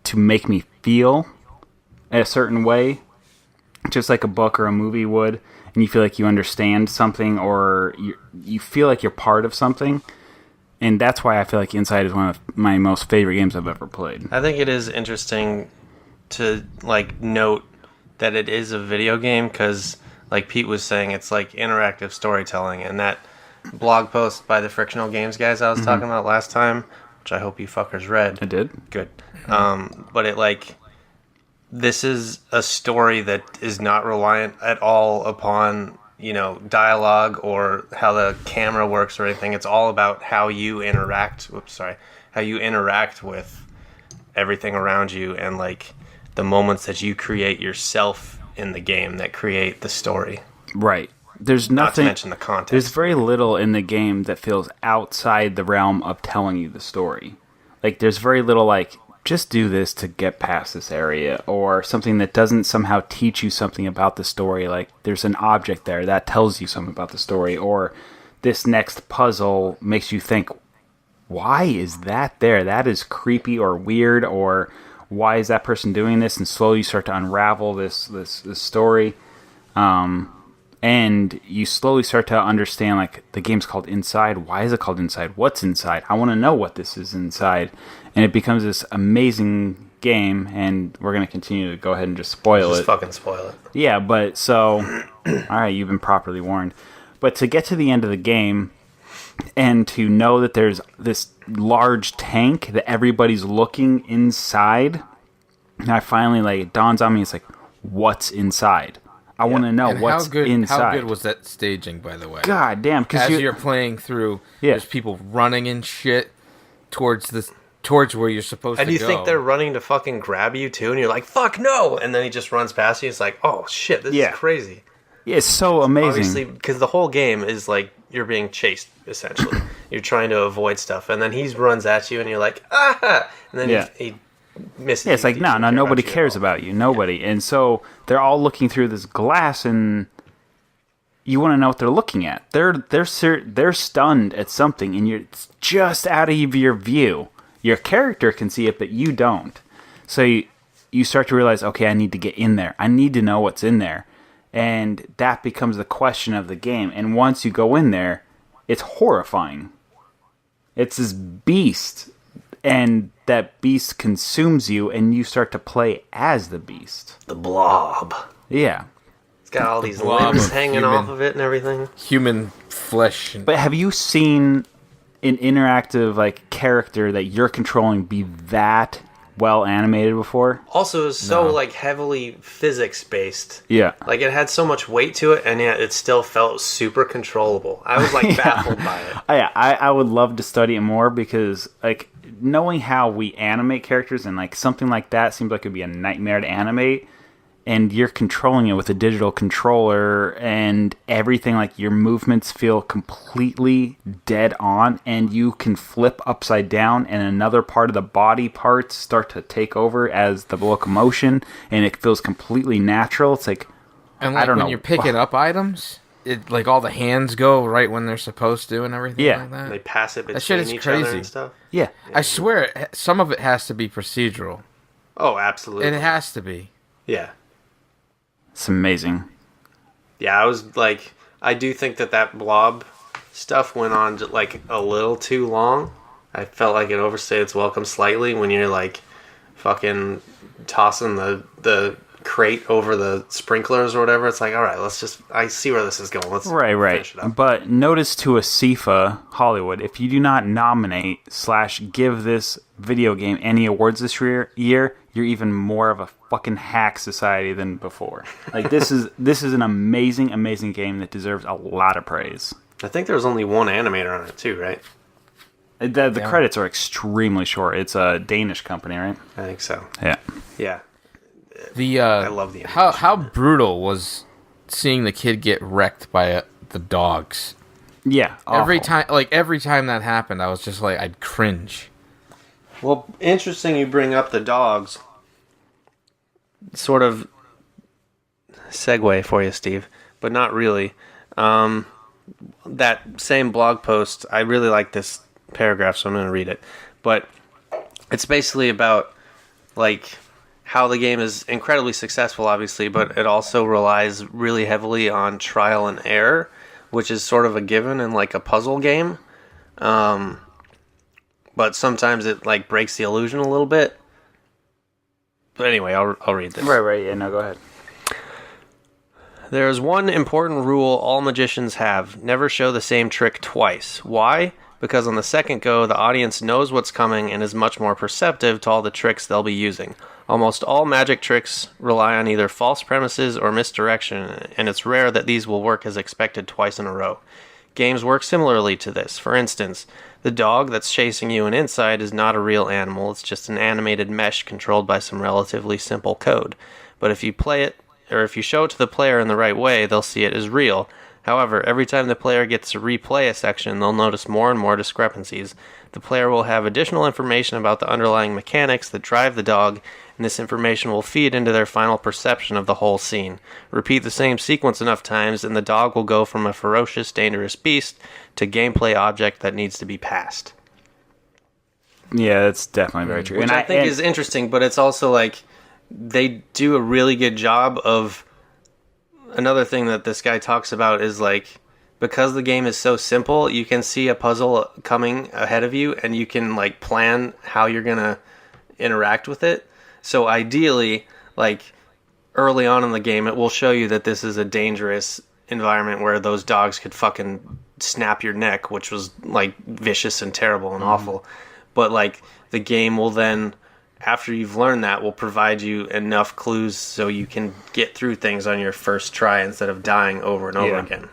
to make me feel a certain way, just like a book or a movie would, and you feel like you understand something or you feel like you're part of something. And that's why I feel like Inside is one of my most favorite games I've ever played. I think it is interesting to like note that it is a video game because, like Pete was saying, it's like interactive storytelling. And that blog post by the Frictional Games guys I was talking about last time, which I hope you fuckers read. I did. Good. But it like, this is a story that is not reliant at all upon, you know, dialogue or how the camera works or anything. It's all about how you interact. How you interact with everything around you and like the moments that you create yourself in the game that create the story. Right. There's Not to nothing. mention the context. There's very little in the game that feels outside the realm of telling you the story. Like, there's very little, like, just do this to get past this area, or something that doesn't somehow teach you something about the story. Like, there's an object there that tells you something about the story, or this next puzzle makes you think, why is that there? That is creepy or weird, or why is that person doing this? And slowly you start to unravel this story. And you slowly start to understand, like, the game's called Inside. Why is it called Inside? What's inside? I want to know what this is inside. And it becomes this amazing game, and we're going to continue to go ahead and just spoil it. Just fucking spoil it. Yeah, but so... Alright, you've been properly warned. But to get to the end of the game, and to know that there's this large tank that everybody's looking inside, and I finally, like, it dawns on me, it's like, what's inside? I want to know And what's inside. How good was that staging, by the way? God damn! As Because you're playing through, Yeah. there's people running and shit towards where you're supposed And to you go. think they're running to fucking grab you too, and you're like, fuck no! And then he just runs past you, it's like, oh shit, this Yeah. is crazy. it's so amazing. Obviously, because the whole game is like, you're being chased, essentially. You're trying to avoid stuff, and then he runs at you, and you're like, ah! And then Yeah. he misses Yeah, it's you. like, He no, doesn't care nobody about you at cares all. about you. Nobody. And so they're all looking through this glass, and you want to know what they're looking at. They're stunned at something, and it's just out of your view. Your character can see it, but you don't. So you start to realize, okay, I need to get in there. I need to know what's in there. And that becomes the question of the game. And once you go in there, it's horrifying. It's this beast, and that beast consumes you, and you start to play as the beast. The blob. Yeah. It's got all these blob limbs of hanging human- off of it and everything. human flesh. And, But have you seen an interactive, like, character that you're controlling be that well animated before? Also, it was so like heavily physics based. Yeah. Like it had so much weight to it, and yet it still felt super controllable. I was like baffled by it. I would love to study it more, because, like, knowing how we animate characters, and, like, something like that seems like it'd be a nightmare to animate, and you're controlling it with a digital controller, and everything, like, your movements feel completely dead on, and you can flip upside down, and another part of the body parts start to take over as the locomotion, and it feels completely natural. It's like, and I like don't when know. you're picking up items, it like all the hands go right when they're supposed to and everything Yeah. like that. They pass it That shit between is each other crazy. and stuff. yeah, I swear, some of it has to be procedural. Oh, absolutely. It has to be. Yeah. it's amazing. Yeah, I was like, I do think that blob stuff went on like a little too long. I felt like it overstayed its welcome slightly when you're like fucking tossing the crate over the sprinklers or whatever. It's like, all right, I see where this is going. Let's Right. finish it up. But notice to ASIFA Hollywood, if you do not nominate / give this video game any awards this year, you're even more of a fucking hack society than before. Like, this is an amazing, amazing game that deserves a lot of praise. I think there was only one animator on it too, right? The credits are extremely short. It's a Danish company, right? I think so. Yeah. Yeah. I love the how brutal was seeing the kid get wrecked by the dogs. Yeah. Every awful. time that happened, I was just like, I'd cringe. Well, interesting you bring up the dogs. Sort of segue for you, Steve, but not really. That same blog post, I really like this paragraph, so I'm going to read it. But it's basically about, like, how the game is incredibly successful, obviously, but it also relies really heavily on trial and error, which is sort of a given in, like, a puzzle game. but sometimes it like breaks the illusion a little bit. But anyway, I'll read this. Right. Yeah, no, go ahead. There is one important rule all magicians have. Never show the same trick twice. Why? Because on the second go, the audience knows what's coming and is much more perceptive to all the tricks they'll be using. Almost all magic tricks rely on either false premises or misdirection, and it's rare that these will work as expected twice in a row. Games work similarly to this. For instance, the dog that's chasing you in Inside is not a real animal, it's just an animated mesh controlled by some relatively simple code. But if you play it, or if you show it to the player in the right way, they'll see it as real. However, every time the player gets to replay a section, they'll notice more and more discrepancies. The player will have additional information about the underlying mechanics that drive the dog, and this information will feed into their final perception of the whole scene. Repeat the same sequence enough times, and the dog will go from a ferocious, dangerous beast to gameplay object that needs to be passed. Yeah, that's definitely very true. Which I think is interesting, but it's also like they do a really good job of... Another thing that this guy talks about is like, because the game is so simple, you can see a puzzle coming ahead of you and you can like plan how you're gonna interact with it. So ideally, like early on in the game, it will show you that this is a dangerous environment where those dogs could fucking snap your neck, which was like vicious and terrible and awful. But like the game will then, after you've learned that, will provide you enough clues so you can get through things on your first try instead of dying over and over again.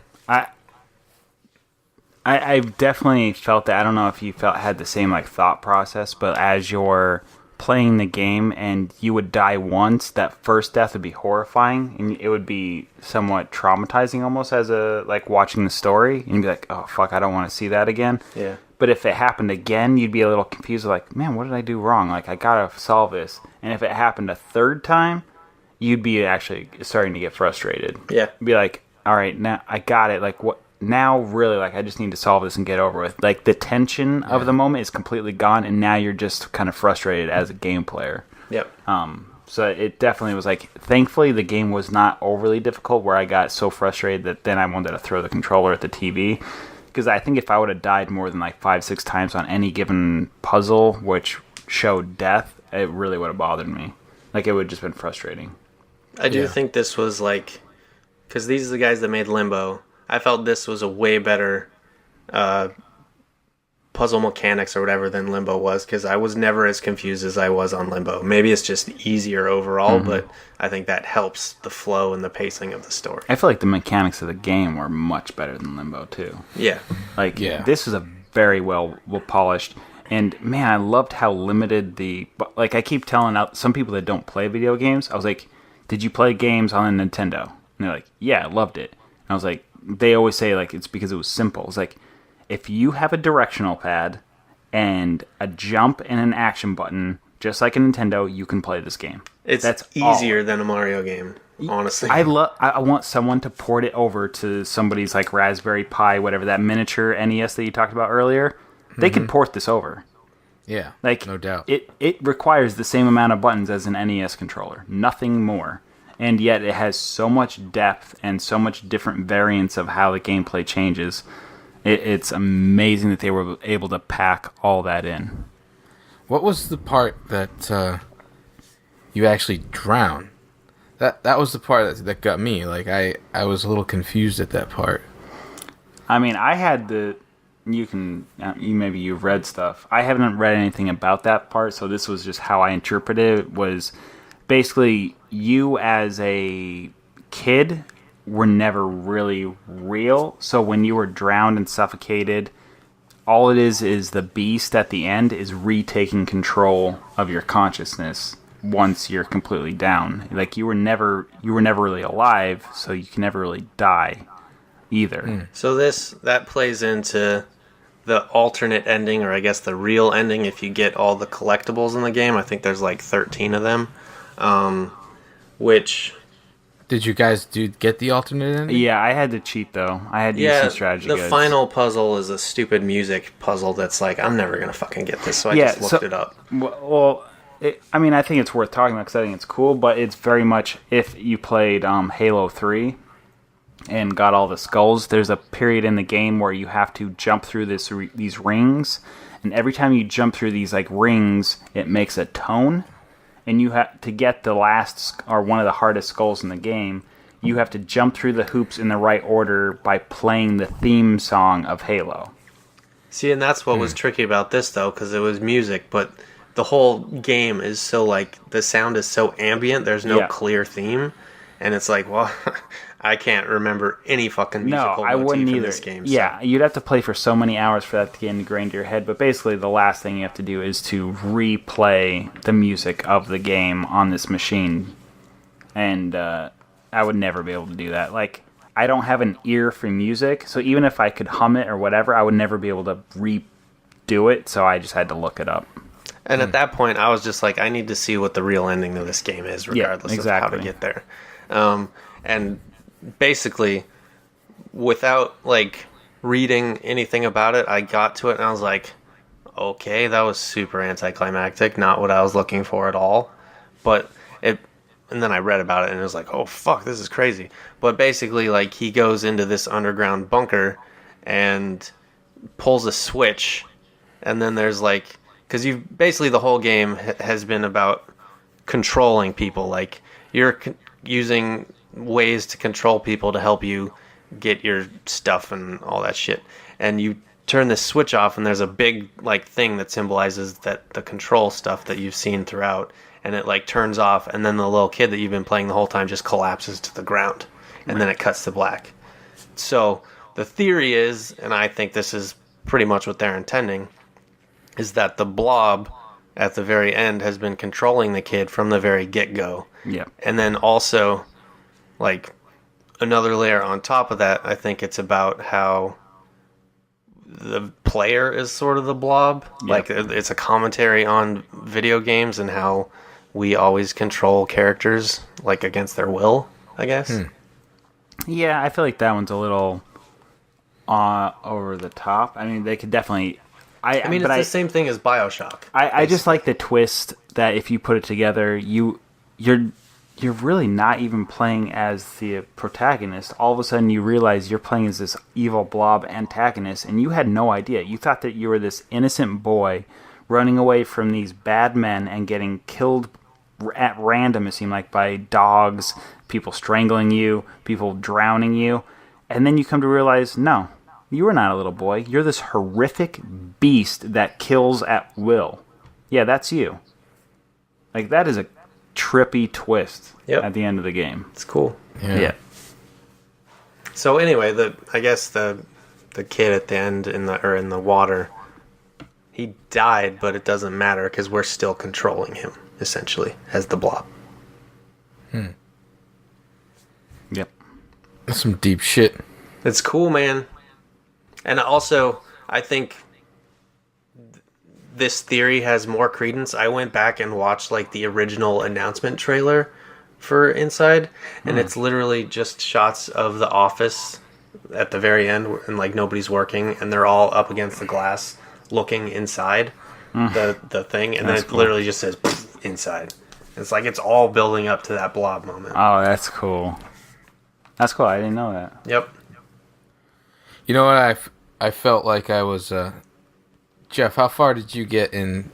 I've definitely felt that. I don't know if you had the same like thought process, but as you're playing the game and you would die once, that first death would be horrifying and it would be somewhat traumatizing almost as a like watching the story, and you'd be like, oh fuck, I don't want to see that again. Yeah. But if it happened again, you'd be a little confused, like, man, what did I do wrong? Like, I gotta solve this. And if it happened a third time, you'd be actually starting to get frustrated. Yeah. Be like, all right, now I got it. Like, what? Now, really, like, I just need to solve this and get over with. Like, the tension of the moment is completely gone, and now you're just kind of frustrated as a game player. Yep. So it definitely was like, thankfully, the game was not overly difficult where I got so frustrated that then I wanted to throw the controller at the TV. Because I think if I would have died more than like 5-6 times on any given puzzle, which showed death, it really would have bothered me. Like, it would have just been frustrating. I do think this was like, because these are the guys that made Limbo. I felt this was a way better puzzle mechanics or whatever than Limbo was, because I was never as confused as I was on Limbo. Maybe it's just easier overall, but I think that helps the flow and the pacing of the story. I feel like the mechanics of the game were much better than Limbo, too. Yeah. Like, this was a very well polished, and man, I loved how limited like, I keep telling out some people that don't play video games, I was like, did you play games on a Nintendo? And they're like, yeah, I loved it. And I was like, they always say, like, it's because it was simple. It's like, if you have a directional pad and a jump and an action button, just like a Nintendo, you can play this game. That's easier than a Mario game, honestly. I want someone to port it over to somebody's like Raspberry Pi, whatever, that miniature NES that you talked about earlier. They could port this over. Yeah, like, no doubt. It requires the same amount of buttons as an NES controller, nothing more. And yet it has so much depth and so much different variants of how the gameplay changes. It's amazing that they were able to pack all that in. What was the part that you actually drowned? That was the part that got me. Like, I was a little confused at that part. I mean, I had maybe you've read stuff. I haven't read anything about that part, so this was just how I interpreted it. Was basically you as a kid were never really real. So when you were drowned and suffocated, all it is the beast at the end is retaking control of your consciousness once you're completely down. Like, you were never really alive, so you can never really die either. So that plays into the alternate ending, or I guess the real ending, if you get all the collectibles in the game. I think there's like 13 of them. Which... Did you guys get the alternate ending? Yeah, I had to cheat, though. I had to use some strategy the goods. final puzzle is a stupid music puzzle that's like, I'm never going to fucking get this, so I just looked it up. Well, I think it's worth talking about because I think it's cool, but it's very much, if you played Halo 3, and got all the skulls, there's a period in the game where you have to jump through these rings, and every time you jump through these like rings, it makes a tone, and you have to get the last or one of the hardest skulls in the game. You have to jump through the hoops in the right order by playing the theme song of Halo. See, and that's what was tricky about this, though, because it was music, but the whole game is so, like, the sound is so ambient, there's no clear theme, and it's like, well, I can't remember any fucking musical I wouldn't motif in either. this game. Yeah, you'd have to play for so many hours for that to get ingrained to your head, but basically the last thing you have to do is to replay the music of the game on this machine, and I would never be able to do that. Like, I don't have an ear for music, so even if I could hum it or whatever, I would never be able to redo it, so I just had to look it up. And at that point, I was just like, I need to see what the real ending of this game is, regardless of how to get there. And basically, without, like, reading anything about it, I got to it and I was like, okay, that was super anticlimactic, not what I was looking for at all. But and then I read about it and it was like, oh fuck, this is crazy. But basically, like, he goes into this underground bunker and pulls a switch, and then there's like, because you basically the whole game has been about controlling people. Like, you're using ways to control people to help you get your stuff and all that shit. And you turn this switch off, and there's a big like thing that symbolizes that the control stuff that you've seen throughout. And it like turns off, and then the little kid that you've been playing the whole time just collapses to the ground, and then it cuts to black. So the theory is, and I think this is pretty much what they're intending, is that the blob at the very end has been controlling the kid from the very get-go. Yeah. And then also, like, another layer on top of that, I think it's about how the player is sort of the blob. Yep. Like, it's a commentary on video games and how we always control characters, like, against their will, I guess. Yeah, I feel like that one's a little over the top. I mean, they could definitely... I mean, it's the same thing as BioShock. I just like the twist that if you put it together, you're really not even playing as the protagonist. All of a sudden, you realize you're playing as this evil blob antagonist, and you had no idea. You thought that you were this innocent boy running away from these bad men and getting killed at random, it seemed like, by dogs, people strangling you, people drowning you. And then you come to realize, no, you are not a little boy. You're this horrific beast that kills at will. Yeah, that's you. Like, that is a trippy twist at the end of the game. It's cool. Yeah. So anyway, I guess the kid at the end in the water, he died, but it doesn't matter because we're still controlling him essentially as the blob. Yep. That's some deep shit. It's cool, man. And also, I think this theory has more credence. I went back and watched like the original announcement trailer for Inside, and it's literally just shots of the office at the very end, and like nobody's working, and they're all up against the glass looking inside the thing, and That's then it cool. literally just says inside. It's like it's all building up to that blob moment. Oh, that's cool. That's cool. I didn't know that. Yep. You know what? I felt like I was... Jeff, how far did you get in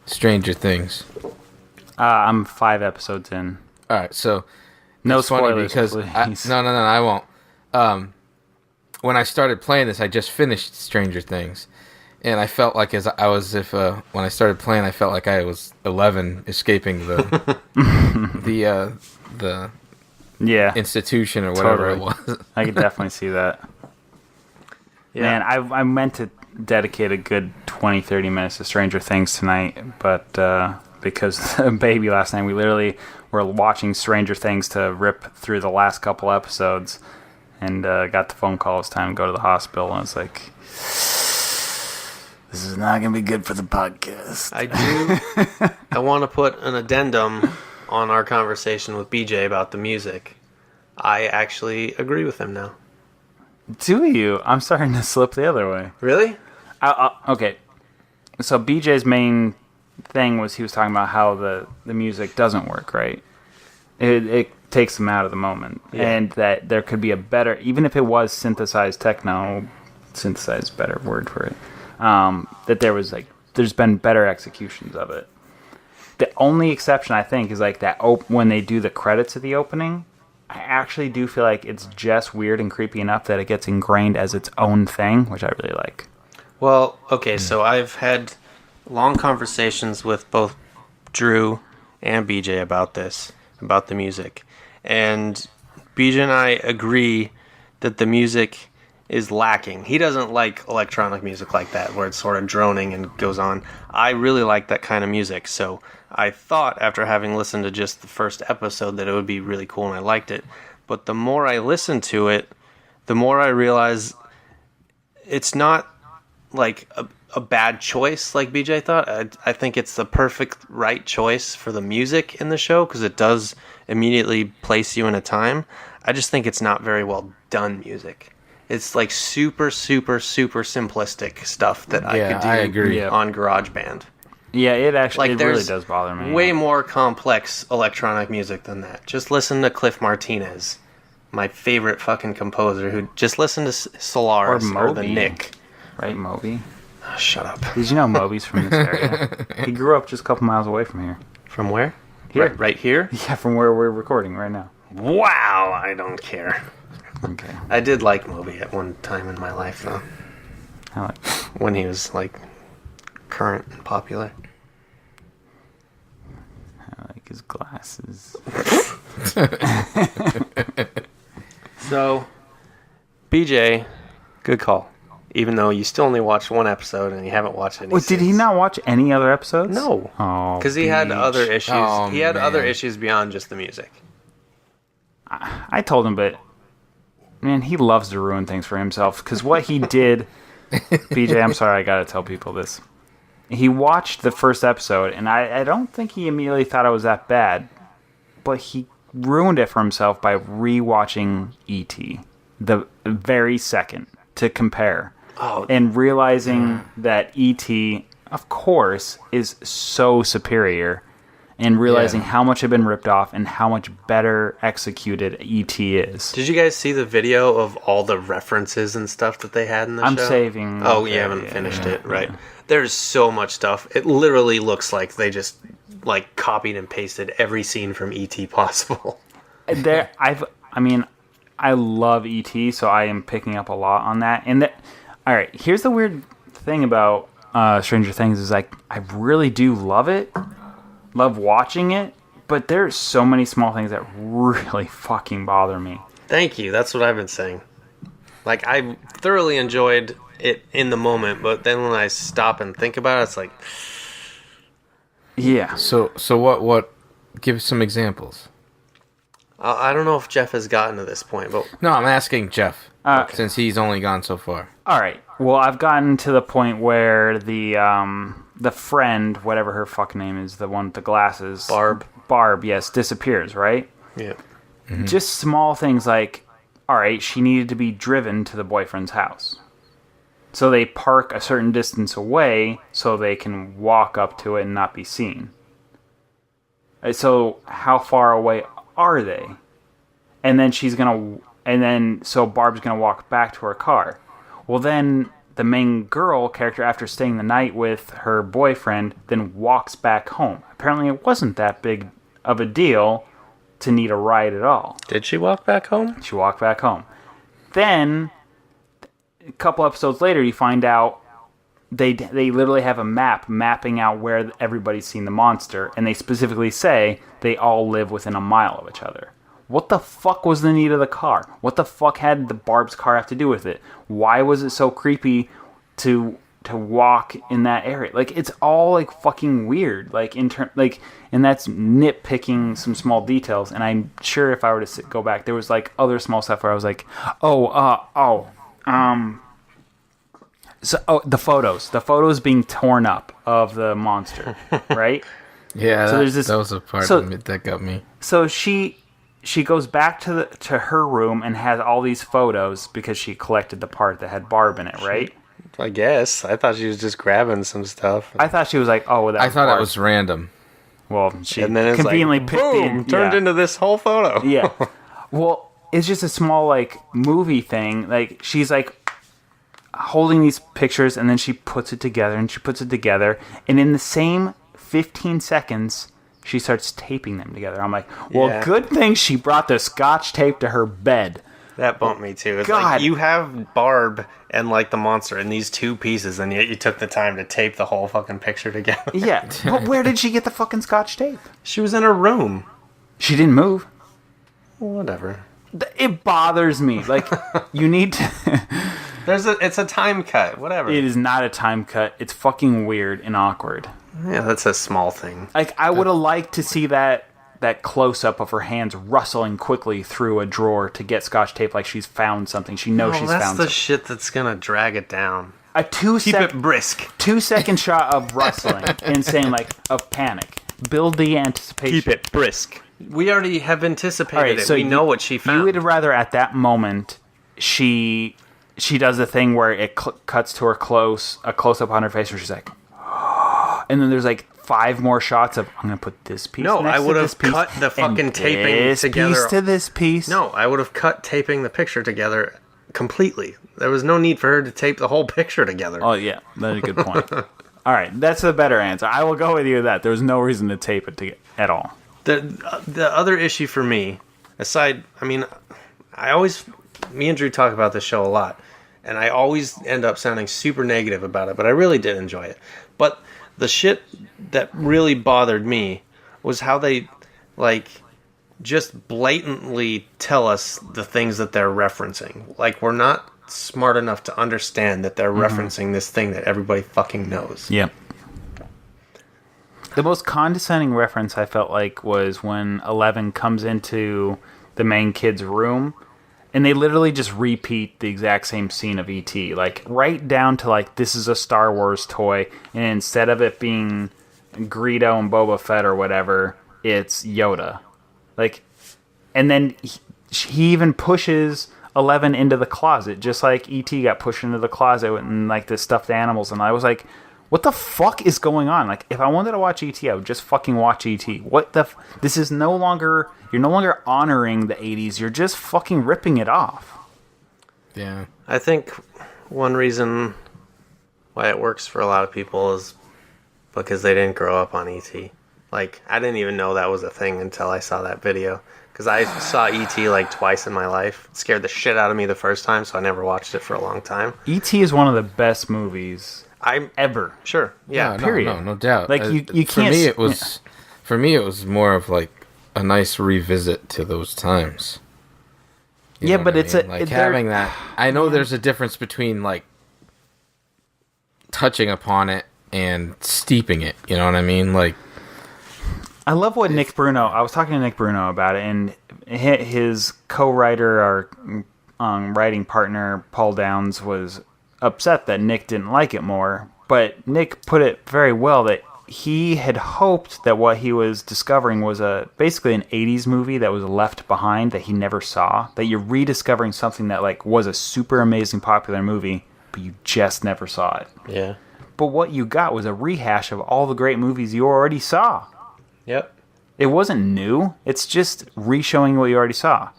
Stranger Things? I'm 5 episodes in. All right, so... No it's funny spoilers, because please. No, I won't. When I started playing this, I just finished Stranger Things, and I felt like when I started playing, I felt like I was 11, escaping the the institution or whatever it was. I could definitely see that. Yeah. Man, I meant to dedicate a good 20-30 minutes to Stranger Things tonight, but because the baby last night, we literally were watching Stranger Things to rip through the last couple episodes, and got the phone call. It's time to go to the hospital, and it's like, this is not going to be good for the podcast. I want to put an addendum on our conversation with BJ about the music. I actually agree with him now. Do you? I'm starting to slip the other way. Really? Okay. So BJ's main thing was he was talking about how the music doesn't work, right? It takes them out of the moment, and that there could be a better, even if it was synthesized techno, synthesized better word for it. That there's been better executions of it. The only exception I think is like that when they do the credits at the opening. I actually do feel like it's just weird and creepy enough that it gets ingrained as its own thing, which I really like. Well, okay, so I've had long conversations with both Drew and BJ about this, about the music. And BJ and I agree that the music is lacking. He doesn't like electronic music like that, where it's sort of droning and goes on. I really like that kind of music, so I thought after having listened to just the first episode that it would be really cool, and I liked it. But the more I listened to it, the more I realize it's not like a bad choice like BJ thought. I think it's the perfect right choice for the music in the show because it does immediately place you in a time. I just think it's not very well done music. It's like super, super, super simplistic stuff that I could do agree. on GarageBand. Yeah, it actually Like, it really there's does bother me. way more complex electronic music than that. Just listen to Cliff Martinez, my favorite fucking composer, who just listen to Solaris or the Moby. Nick. Right, Moby? Oh, shut up. Did you know Moby's from this area? He grew up just a couple miles away from here. From where? Here. Right here? Yeah, from where we're recording right now. Wow, I don't care. Okay. I did like Moby at one time in my life, though, I like when he was like current and popular. his glasses. So, BJ, good call. Even though you still only watched one episode and you haven't watched any. Wait, did he since. not watch any other episodes? No. Oh, Because he had Beach. other issues. Oh, he had other man. issues beyond just the music. I told him, but man, he loves to ruin things for himself. Because what he did, BJ, I'm sorry, I gotta tell people this. He watched the first episode, and I don't think he immediately thought it was that bad, but he ruined it for himself by rewatching E.T. the very second to compare. Oh, And realizing that E.T., of course, is so superior, and realizing how much had been ripped off and how much better executed E.T. is. did you guys see the video of all the references and stuff that they had in the I'm show? saving. Oh, you haven't finished it, right? There's so much stuff. It literally looks like they just like copied and pasted every scene from E.T. possible. I love E.T., so I am picking up a lot on that. And all right, here's the weird thing about Stranger Things is like I really do love it, love watching it, but there's so many small things that really fucking bother me. Thank you. That's what I've been saying. Like, I thoroughly enjoyed it in the moment, but then when I stop and think about it, it's like, Yeah. So what? Give some examples. I don't know if Jeff has gotten to this point, but No, I'm asking Jeff Okay. since he's only gone so far. All right. Well, I've gotten to the point where the friend, whatever her fucking name is, the one with the glasses, Barb, yes, disappears. Right. yeah. Just small things like, all right, she needed to be driven to the boyfriend's house. So they park a certain distance away so they can walk up to it and not be seen. So how far away are they? And then so Barb's going to walk back to her car. Well, then the main girl character, after staying the night with her boyfriend, then walks back home. Apparently it wasn't that big of a deal to need a ride at all. Did she walk back home? She walked back home. Then, a couple episodes later, you find out they literally have a map mapping out where everybody's seen the monster, and they specifically say they all live within a mile of each other. What the fuck was the need of the car? What the fuck had the Barb's car have to do with it? Why was it so creepy to walk in that area? Like, it's all like fucking weird. Like and that's nitpicking some small details. And I'm sure if I were to go back, there was like other small stuff where I was like, the photos being torn up of the monster, right? Yeah, So there's this- that was a part so- of it that got me. So she goes back to her room and has all these photos because she collected the part that had Barb in it, right? I guess. I thought she was just grabbing some stuff. I thought she was like, oh, well, that I was thought Barb. it was random. Well, she And then it's conveniently like, picked boom, turned into this whole photo. Yeah. Well, it's just a small, like, movie thing. Like, she's, like, holding these pictures, and then she puts it together, and she puts it together. And in the same 15 seconds, she starts taping them together. I'm like, well, Yeah. good thing she brought the Scotch tape to her bed. That bumped me too. It's God. like you have Barb and like the monster in these two pieces, and yet you took the time to tape the whole fucking picture together. Yeah. But where did she get the fucking Scotch tape? She was in her room. She didn't move. Well, whatever. It bothers me. Like, you need to... It's a time cut. Whatever. It is not a time cut. It's fucking weird and awkward. Yeah, that's a small thing. Like, I would have liked to see that close-up of her hands rustling quickly through a drawer to get Scotch tape like she's found something. She knows she's that's found the something. shit that's gonna drag it down. A Keep it brisk. 2-second shot of rustling and saying, like, of panic. Build the anticipation. brisk. We already have anticipated All right, it. so We know what she found. You would rather at that moment she does the thing where it cuts to her a close-up on her face where she's like, and then there's like 5 more shots of, I'm going to put this piece No, next I would to have this piece, cut the fucking and taping this together. piece to this piece. No, I would have cut taping the picture together completely. There was no need for her to tape the whole picture together. Oh, yeah. That's a good point. All right. That's the better answer. I will go with you with that. There was no reason to tape it at all. The other issue for me, aside, I mean, me and Drew talk about this show a lot, and I always end up sounding super negative about it, but I really did enjoy it. But the shit that really bothered me was how they, like, just blatantly tell us the things that they're referencing. Like, we're not smart enough to understand that they're referencing this thing that everybody fucking knows. Yeah. The most condescending reference I felt like was when 11 comes into the main kid's room, and they literally just repeat the exact same scene of E.T. Like, right down to, like, this is a Star Wars toy, and instead of it being Greedo and Boba Fett or whatever, it's Yoda. Like, and then he even pushes 11 into the closet, just like E.T. got pushed into the closet and, like, the stuffed animals, and I was like, what the fuck is going on? Like, if I wanted to watch E.T., I would just fucking watch E.T. What the... This is no longer... You're no longer honoring the 80s. You're just fucking ripping it off. Yeah. I think one reason why it works for a lot of people is because they didn't grow up on E.T. Like, I didn't even know that was a thing until I saw that video. Because I saw E.T. like twice in my life. It scared the shit out of me the first time, so I never watched it for a long time. E.T. is one of the best movies ever. Sure, yeah. period. No doubt. Like, you can't... For me, it was more of, like, a nice revisit to those times. You know but what I it's mean? Like, having that... I know there's a difference between, like, touching upon it and steeping it. You know what I mean? Like... I love what Nick Bruno... I was talking to Nick Bruno about it, and his co-writer or writing partner, Paul Downs, was upset that Nick didn't like it more. But Nick put it very well that he had hoped that what he was discovering was basically an 80s movie that was left behind that he never saw. That you're rediscovering something that, like, was a super amazing popular movie, but you just never saw it. Yeah. But what you got was a rehash of all the great movies you already saw. Yep. It wasn't new. It's just re-showing what you already saw.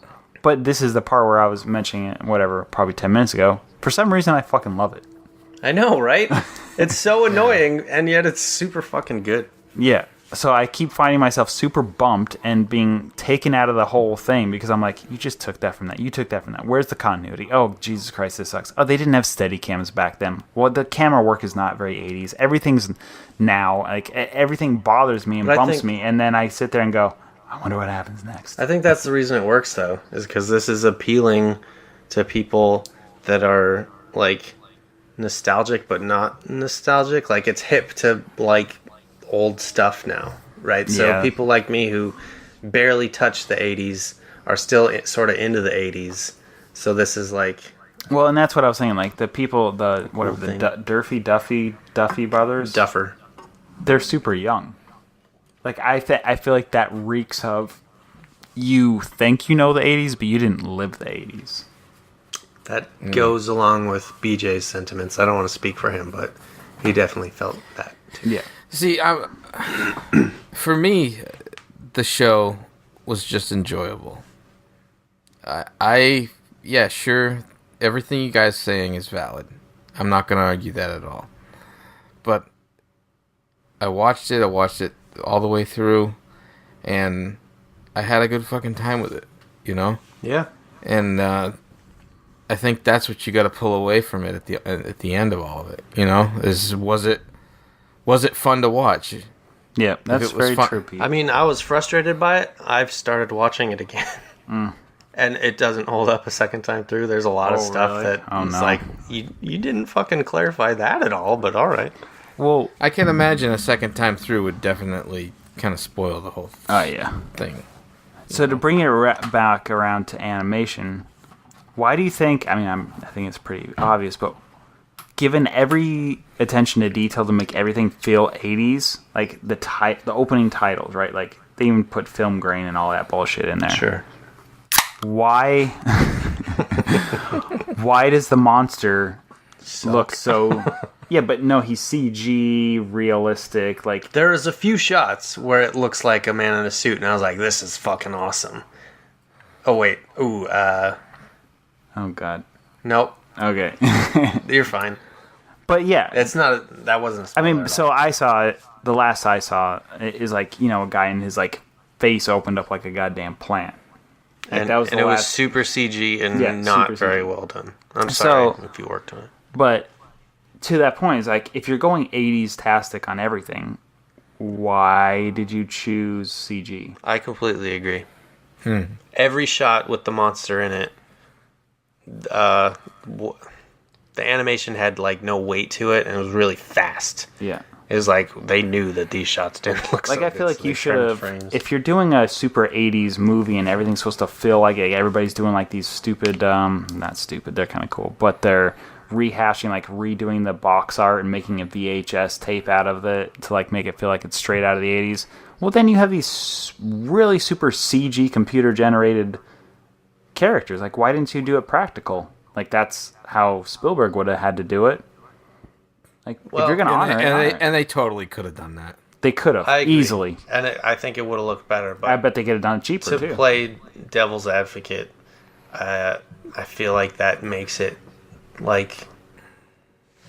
But this is the part where I was mentioning it, whatever, probably 10 minutes ago. For some reason, I fucking love it. I know, right? It's so annoying, and yet it's super fucking good. Yeah. So I keep finding myself super bumped and being taken out of the whole thing because I'm like, you just took that from that. You took that from that. Where's the continuity? Oh, Jesus Christ, this sucks. Oh, they didn't have steady cams back then. Well, the camera work is not very 80s. Everything's now. Like, everything bothers me and bumps me. And then I sit there and go, I wonder what happens next. I think that's the reason it works, though, is because this is appealing to people that are, like, nostalgic but not nostalgic. Like, it's hip to, like, old stuff now, right? So people like me who barely touched the 80s are still sort of into the 80s. So this is like... Well, and that's what I was saying. Like, the people, the Duffy brothers. Duffer. They're super young. Like, I feel like that reeks of you think you know the 80s, but you didn't live the 80s. That goes along with BJ's sentiments. I don't want to speak for him, but He definitely felt that too. Yeah. See, for me, the show was just enjoyable. Yeah, sure, everything you guys saying is valid. I'm not gonna argue that at all. But I watched it all the way through, and I had a good fucking time with it, you know? Yeah. And I think that's what you got to pull away from it at the end of all of it, you know? Was it fun to watch? Yeah, that's it was very fun- true, Pete. I mean, I was frustrated by it. I've started watching it again. And it doesn't hold up a second time through. There's a lot of stuff really? that Oh, it's no. like, you didn't fucking clarify that at all, but all right. well, I can imagine a second time through would definitely kind of spoil the whole oh yeah. thing. So to bring it back around to animation, why do you think? I mean, I think it's pretty obvious, but given every attention to detail to make everything feel 80s, like the opening titles, right? Like they even put film grain and all that bullshit in there. Sure. Why? Why does the monster look so? Yeah, but no, he's CG, realistic. Like There is a few shots where it looks like a man in a suit, and I was like, this is fucking awesome. Oh, wait. Ooh, oh god. nope. Okay. You're fine. But yeah, That wasn't a I spoiler mean, at so all. I saw it. The last I saw is like, you know, a guy and his like face opened up like a goddamn plant. Like, And, that was and the it was last. super CG and Yeah, not super very CG. well done. I'm So- sorry if you worked on it. But to that point, is like if you're going 80s tastic on everything, why did you choose CG? I completely agree. Every shot with the monster in it, the animation had like no weight to it, and it was really fast. Yeah. It was like they knew that these shots didn't look Like so I feel good, like so you they should trimmed have. frames. If you're doing a super 80s movie and everything's supposed to feel like it, everybody's doing like these stupid, not stupid, they're kind of cool, but they're rehashing, like redoing the box art and making a VHS tape out of it to like make it feel like it's straight out of the 80s. Well, then you have these really super CG computer generated characters. Like, why didn't you do it practical? Like, that's how Spielberg would have had to do it. Like, if you're gonna honor it, honor it. And they totally could have done that. They could have I agree. easily. And I think it would have looked better. But I bet they could have done it cheaper to too. play devil's advocate, I feel like that makes it like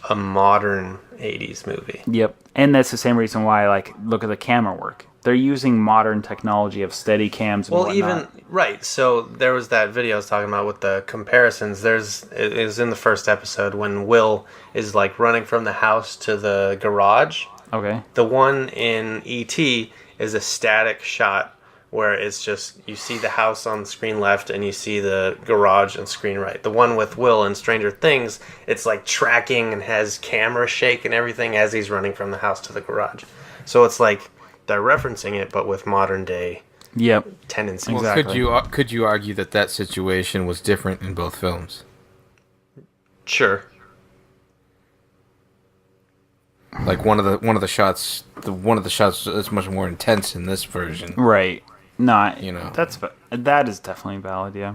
a modern 80s movie. Yep, and that's the same reason why, like, look at the camera work. They're using modern technology of steady cams and Well, whatnot. even right. So there was that video I was talking about with the comparisons. It is in the first episode when Will is like running from the house to the garage. Okay. The one in E.T. is a static shot where it's just you see the house on the screen left and you see the garage on screen right. The one with Will in Stranger Things, it's like tracking and has camera shake and everything as he's running from the house to the garage. So it's like they're referencing it, but with modern day Yep. tendencies. Exactly. Could you argue that situation was different in both films? Sure. Like one of the shots is much more intense in this version. Right. Not. You know. That is definitely valid. Yeah.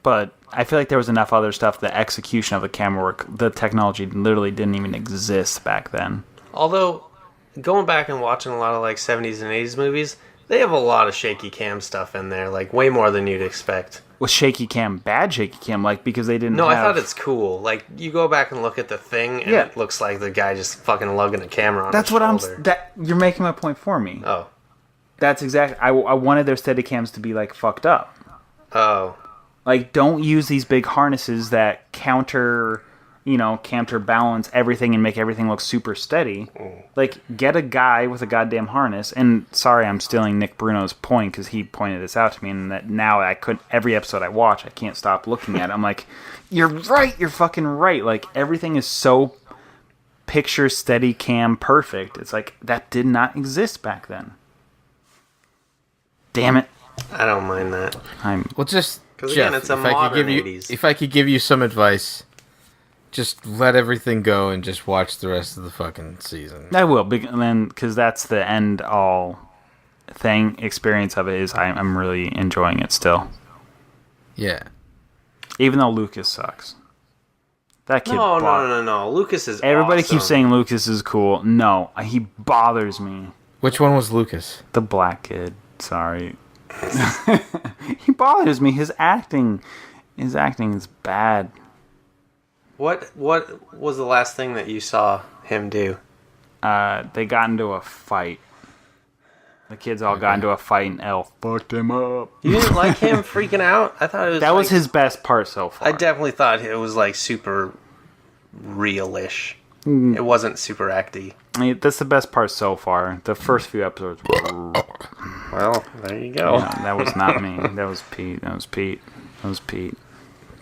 But I feel like there was enough other stuff. The execution of the camera work, the technology literally didn't even exist back then. Although, going back and watching a lot of like 70s and 80s movies, they have a lot of shaky cam stuff in there, like way more than you'd expect. Was shaky cam bad shaky cam? Like, because they didn't No, have... I thought it's cool. Like, you go back and look at the thing, and Yeah. it looks like the guy just fucking lugging a camera on That's his what shoulder. you're making my point for me. Oh. That's exactly... I wanted their Steadicams to be, like, fucked up. Oh. Like, don't use these big harnesses that counterbalance everything and make everything look super steady. Like, get a guy with a goddamn harness. And sorry, I'm stealing Nick Bruno's point because he pointed this out to me, and that now every episode I watch, I can't stop looking at it. I'm like, you're right, you're fucking right. Like, everything is so picture steady cam perfect. It's like, that did not exist back then. Damn it. I don't mind that. Well, just 'Cause Jeff, again, it's a if I could modern give you 80s. if I could give you some advice, just let everything go and just watch the rest of the fucking season. I will, because that's the end all experience of it is I'm really enjoying it still. Yeah. Even though Lucas sucks. That kid. No. Lucas is Everybody awesome. keeps saying Lucas is cool. No, he bothers me. Which one was Lucas? The black kid. Sorry. He bothers me. His acting is bad. What was the last thing that you saw him do? They got into a fight. The kids all got into a fight and Elle fucked him up. You didn't like him freaking out? I thought it was That was his best part so far. I definitely thought it was like super realish. It wasn't super acty. I mean, that's the best part so far. The first few episodes were... Well, there you go. Yeah, that was not me. That was Pete.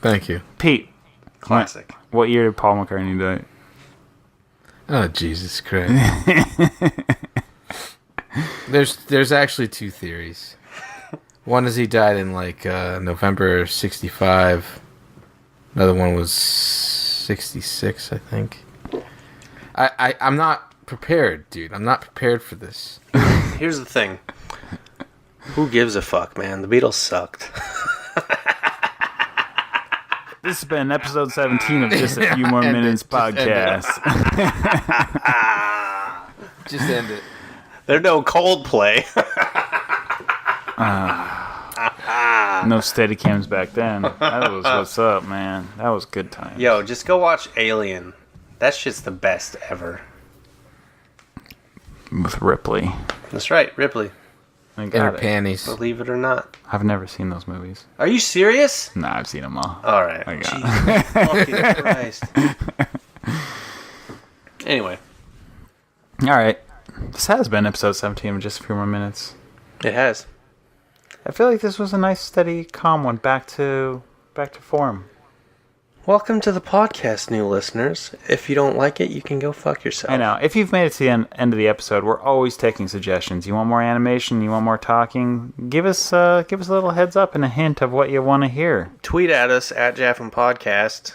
Thank you. Pete. Classic. What year did Paul McCartney die? Oh, Jesus Christ. There's actually two theories. One is he died in like November 65. Another one was 66, I think. I'm not prepared, dude. I'm not prepared for this. Here's the thing. Who gives a fuck, man? The Beatles sucked. This has been episode 17 of Just a Few More Minutes podcast. Just end it. They're no Coldplay. No Steadicams back then. That was what's up, man. That was good times. Yo, just go watch Alien. That shit's the best ever. With Ripley. That's right, Ripley. I In her got it. panties. Believe it or not. I've never seen those movies. Are you serious? Nah, I've seen them all. All right. I got Jesus fucking Christ. Anyway, All right. This has been episode 17 of Just a Few More Minutes. it has. I feel like this was a nice, steady, calm one. Back to form. Welcome to the podcast, new listeners. If you don't like it, you can go fuck yourself. I know. If you've made it to the end of the episode, we're always taking suggestions. You want more animation? You want more talking? Give us a little heads up and a hint of what you want to hear. Tweet at us at JAFMM Podcast.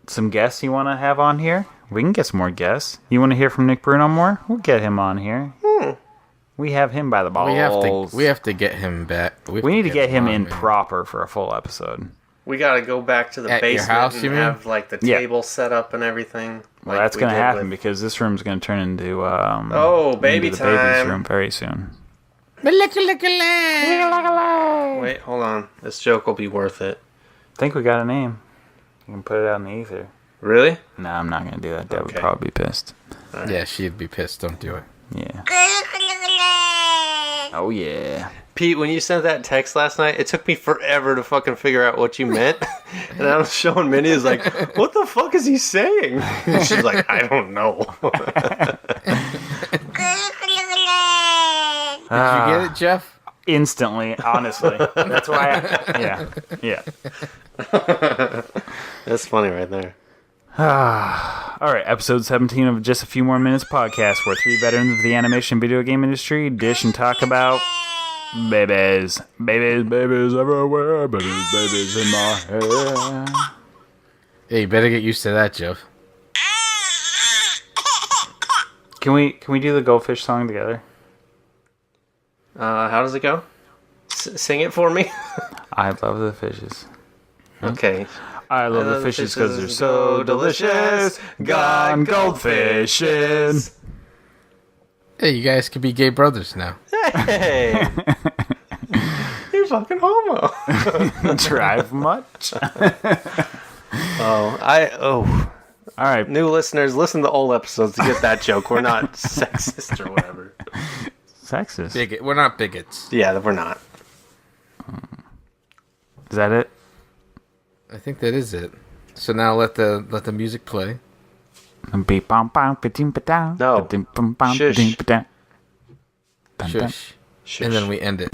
Some guests you want to have on here? We can get some more guests. You want to hear from Nick Bruno more? We'll get him on here. We have him by the balls. We have to get him back. We need to get him on, in man. proper for a full episode. We gotta go back to the At your basement house, and you mean? have like the Yeah. table set up and everything. Well, like that's we going to did happen with- because this room's going to turn into baby into the baby's time. room very soon. Wait, hold on. This joke will be worth it. I think we got a name. You can put it out in the ether. Really? No, I'm not going to do that. Dad would Okay. probably be pissed. Yeah, she'd be pissed. Don't do it. Yeah. Oh, yeah. Pete, when you sent that text last night, it took me forever to fucking figure out what you meant. And I was showing Minnie, is like, what the fuck is he saying? And she's like, I don't know. Did you get it, Jeff? Instantly, honestly. That's why yeah. That's funny right there. All right, episode 17 of Just a Few More Minutes podcast, where three veterans of the animation video game industry dish and talk about babies. Babies everywhere, babies in my hair. Yeah, you better get used to that, Jeff. Can we do the Goldfish song together? How does it go? Sing it for me. I love the fishes. Okay. I love the fishes because they're so delicious. Gone goldfishing. Hey, you guys could be gay brothers now. Hey. You're fucking homo. Drive much? All right. new listeners, listen to old episodes to get that joke. We're not sexist or whatever. Sexist. Bigot. We're not bigots. Yeah, we're not. Is that it? I think that is it. So now let the music play. No. No. Shush. Shush. And then we end it.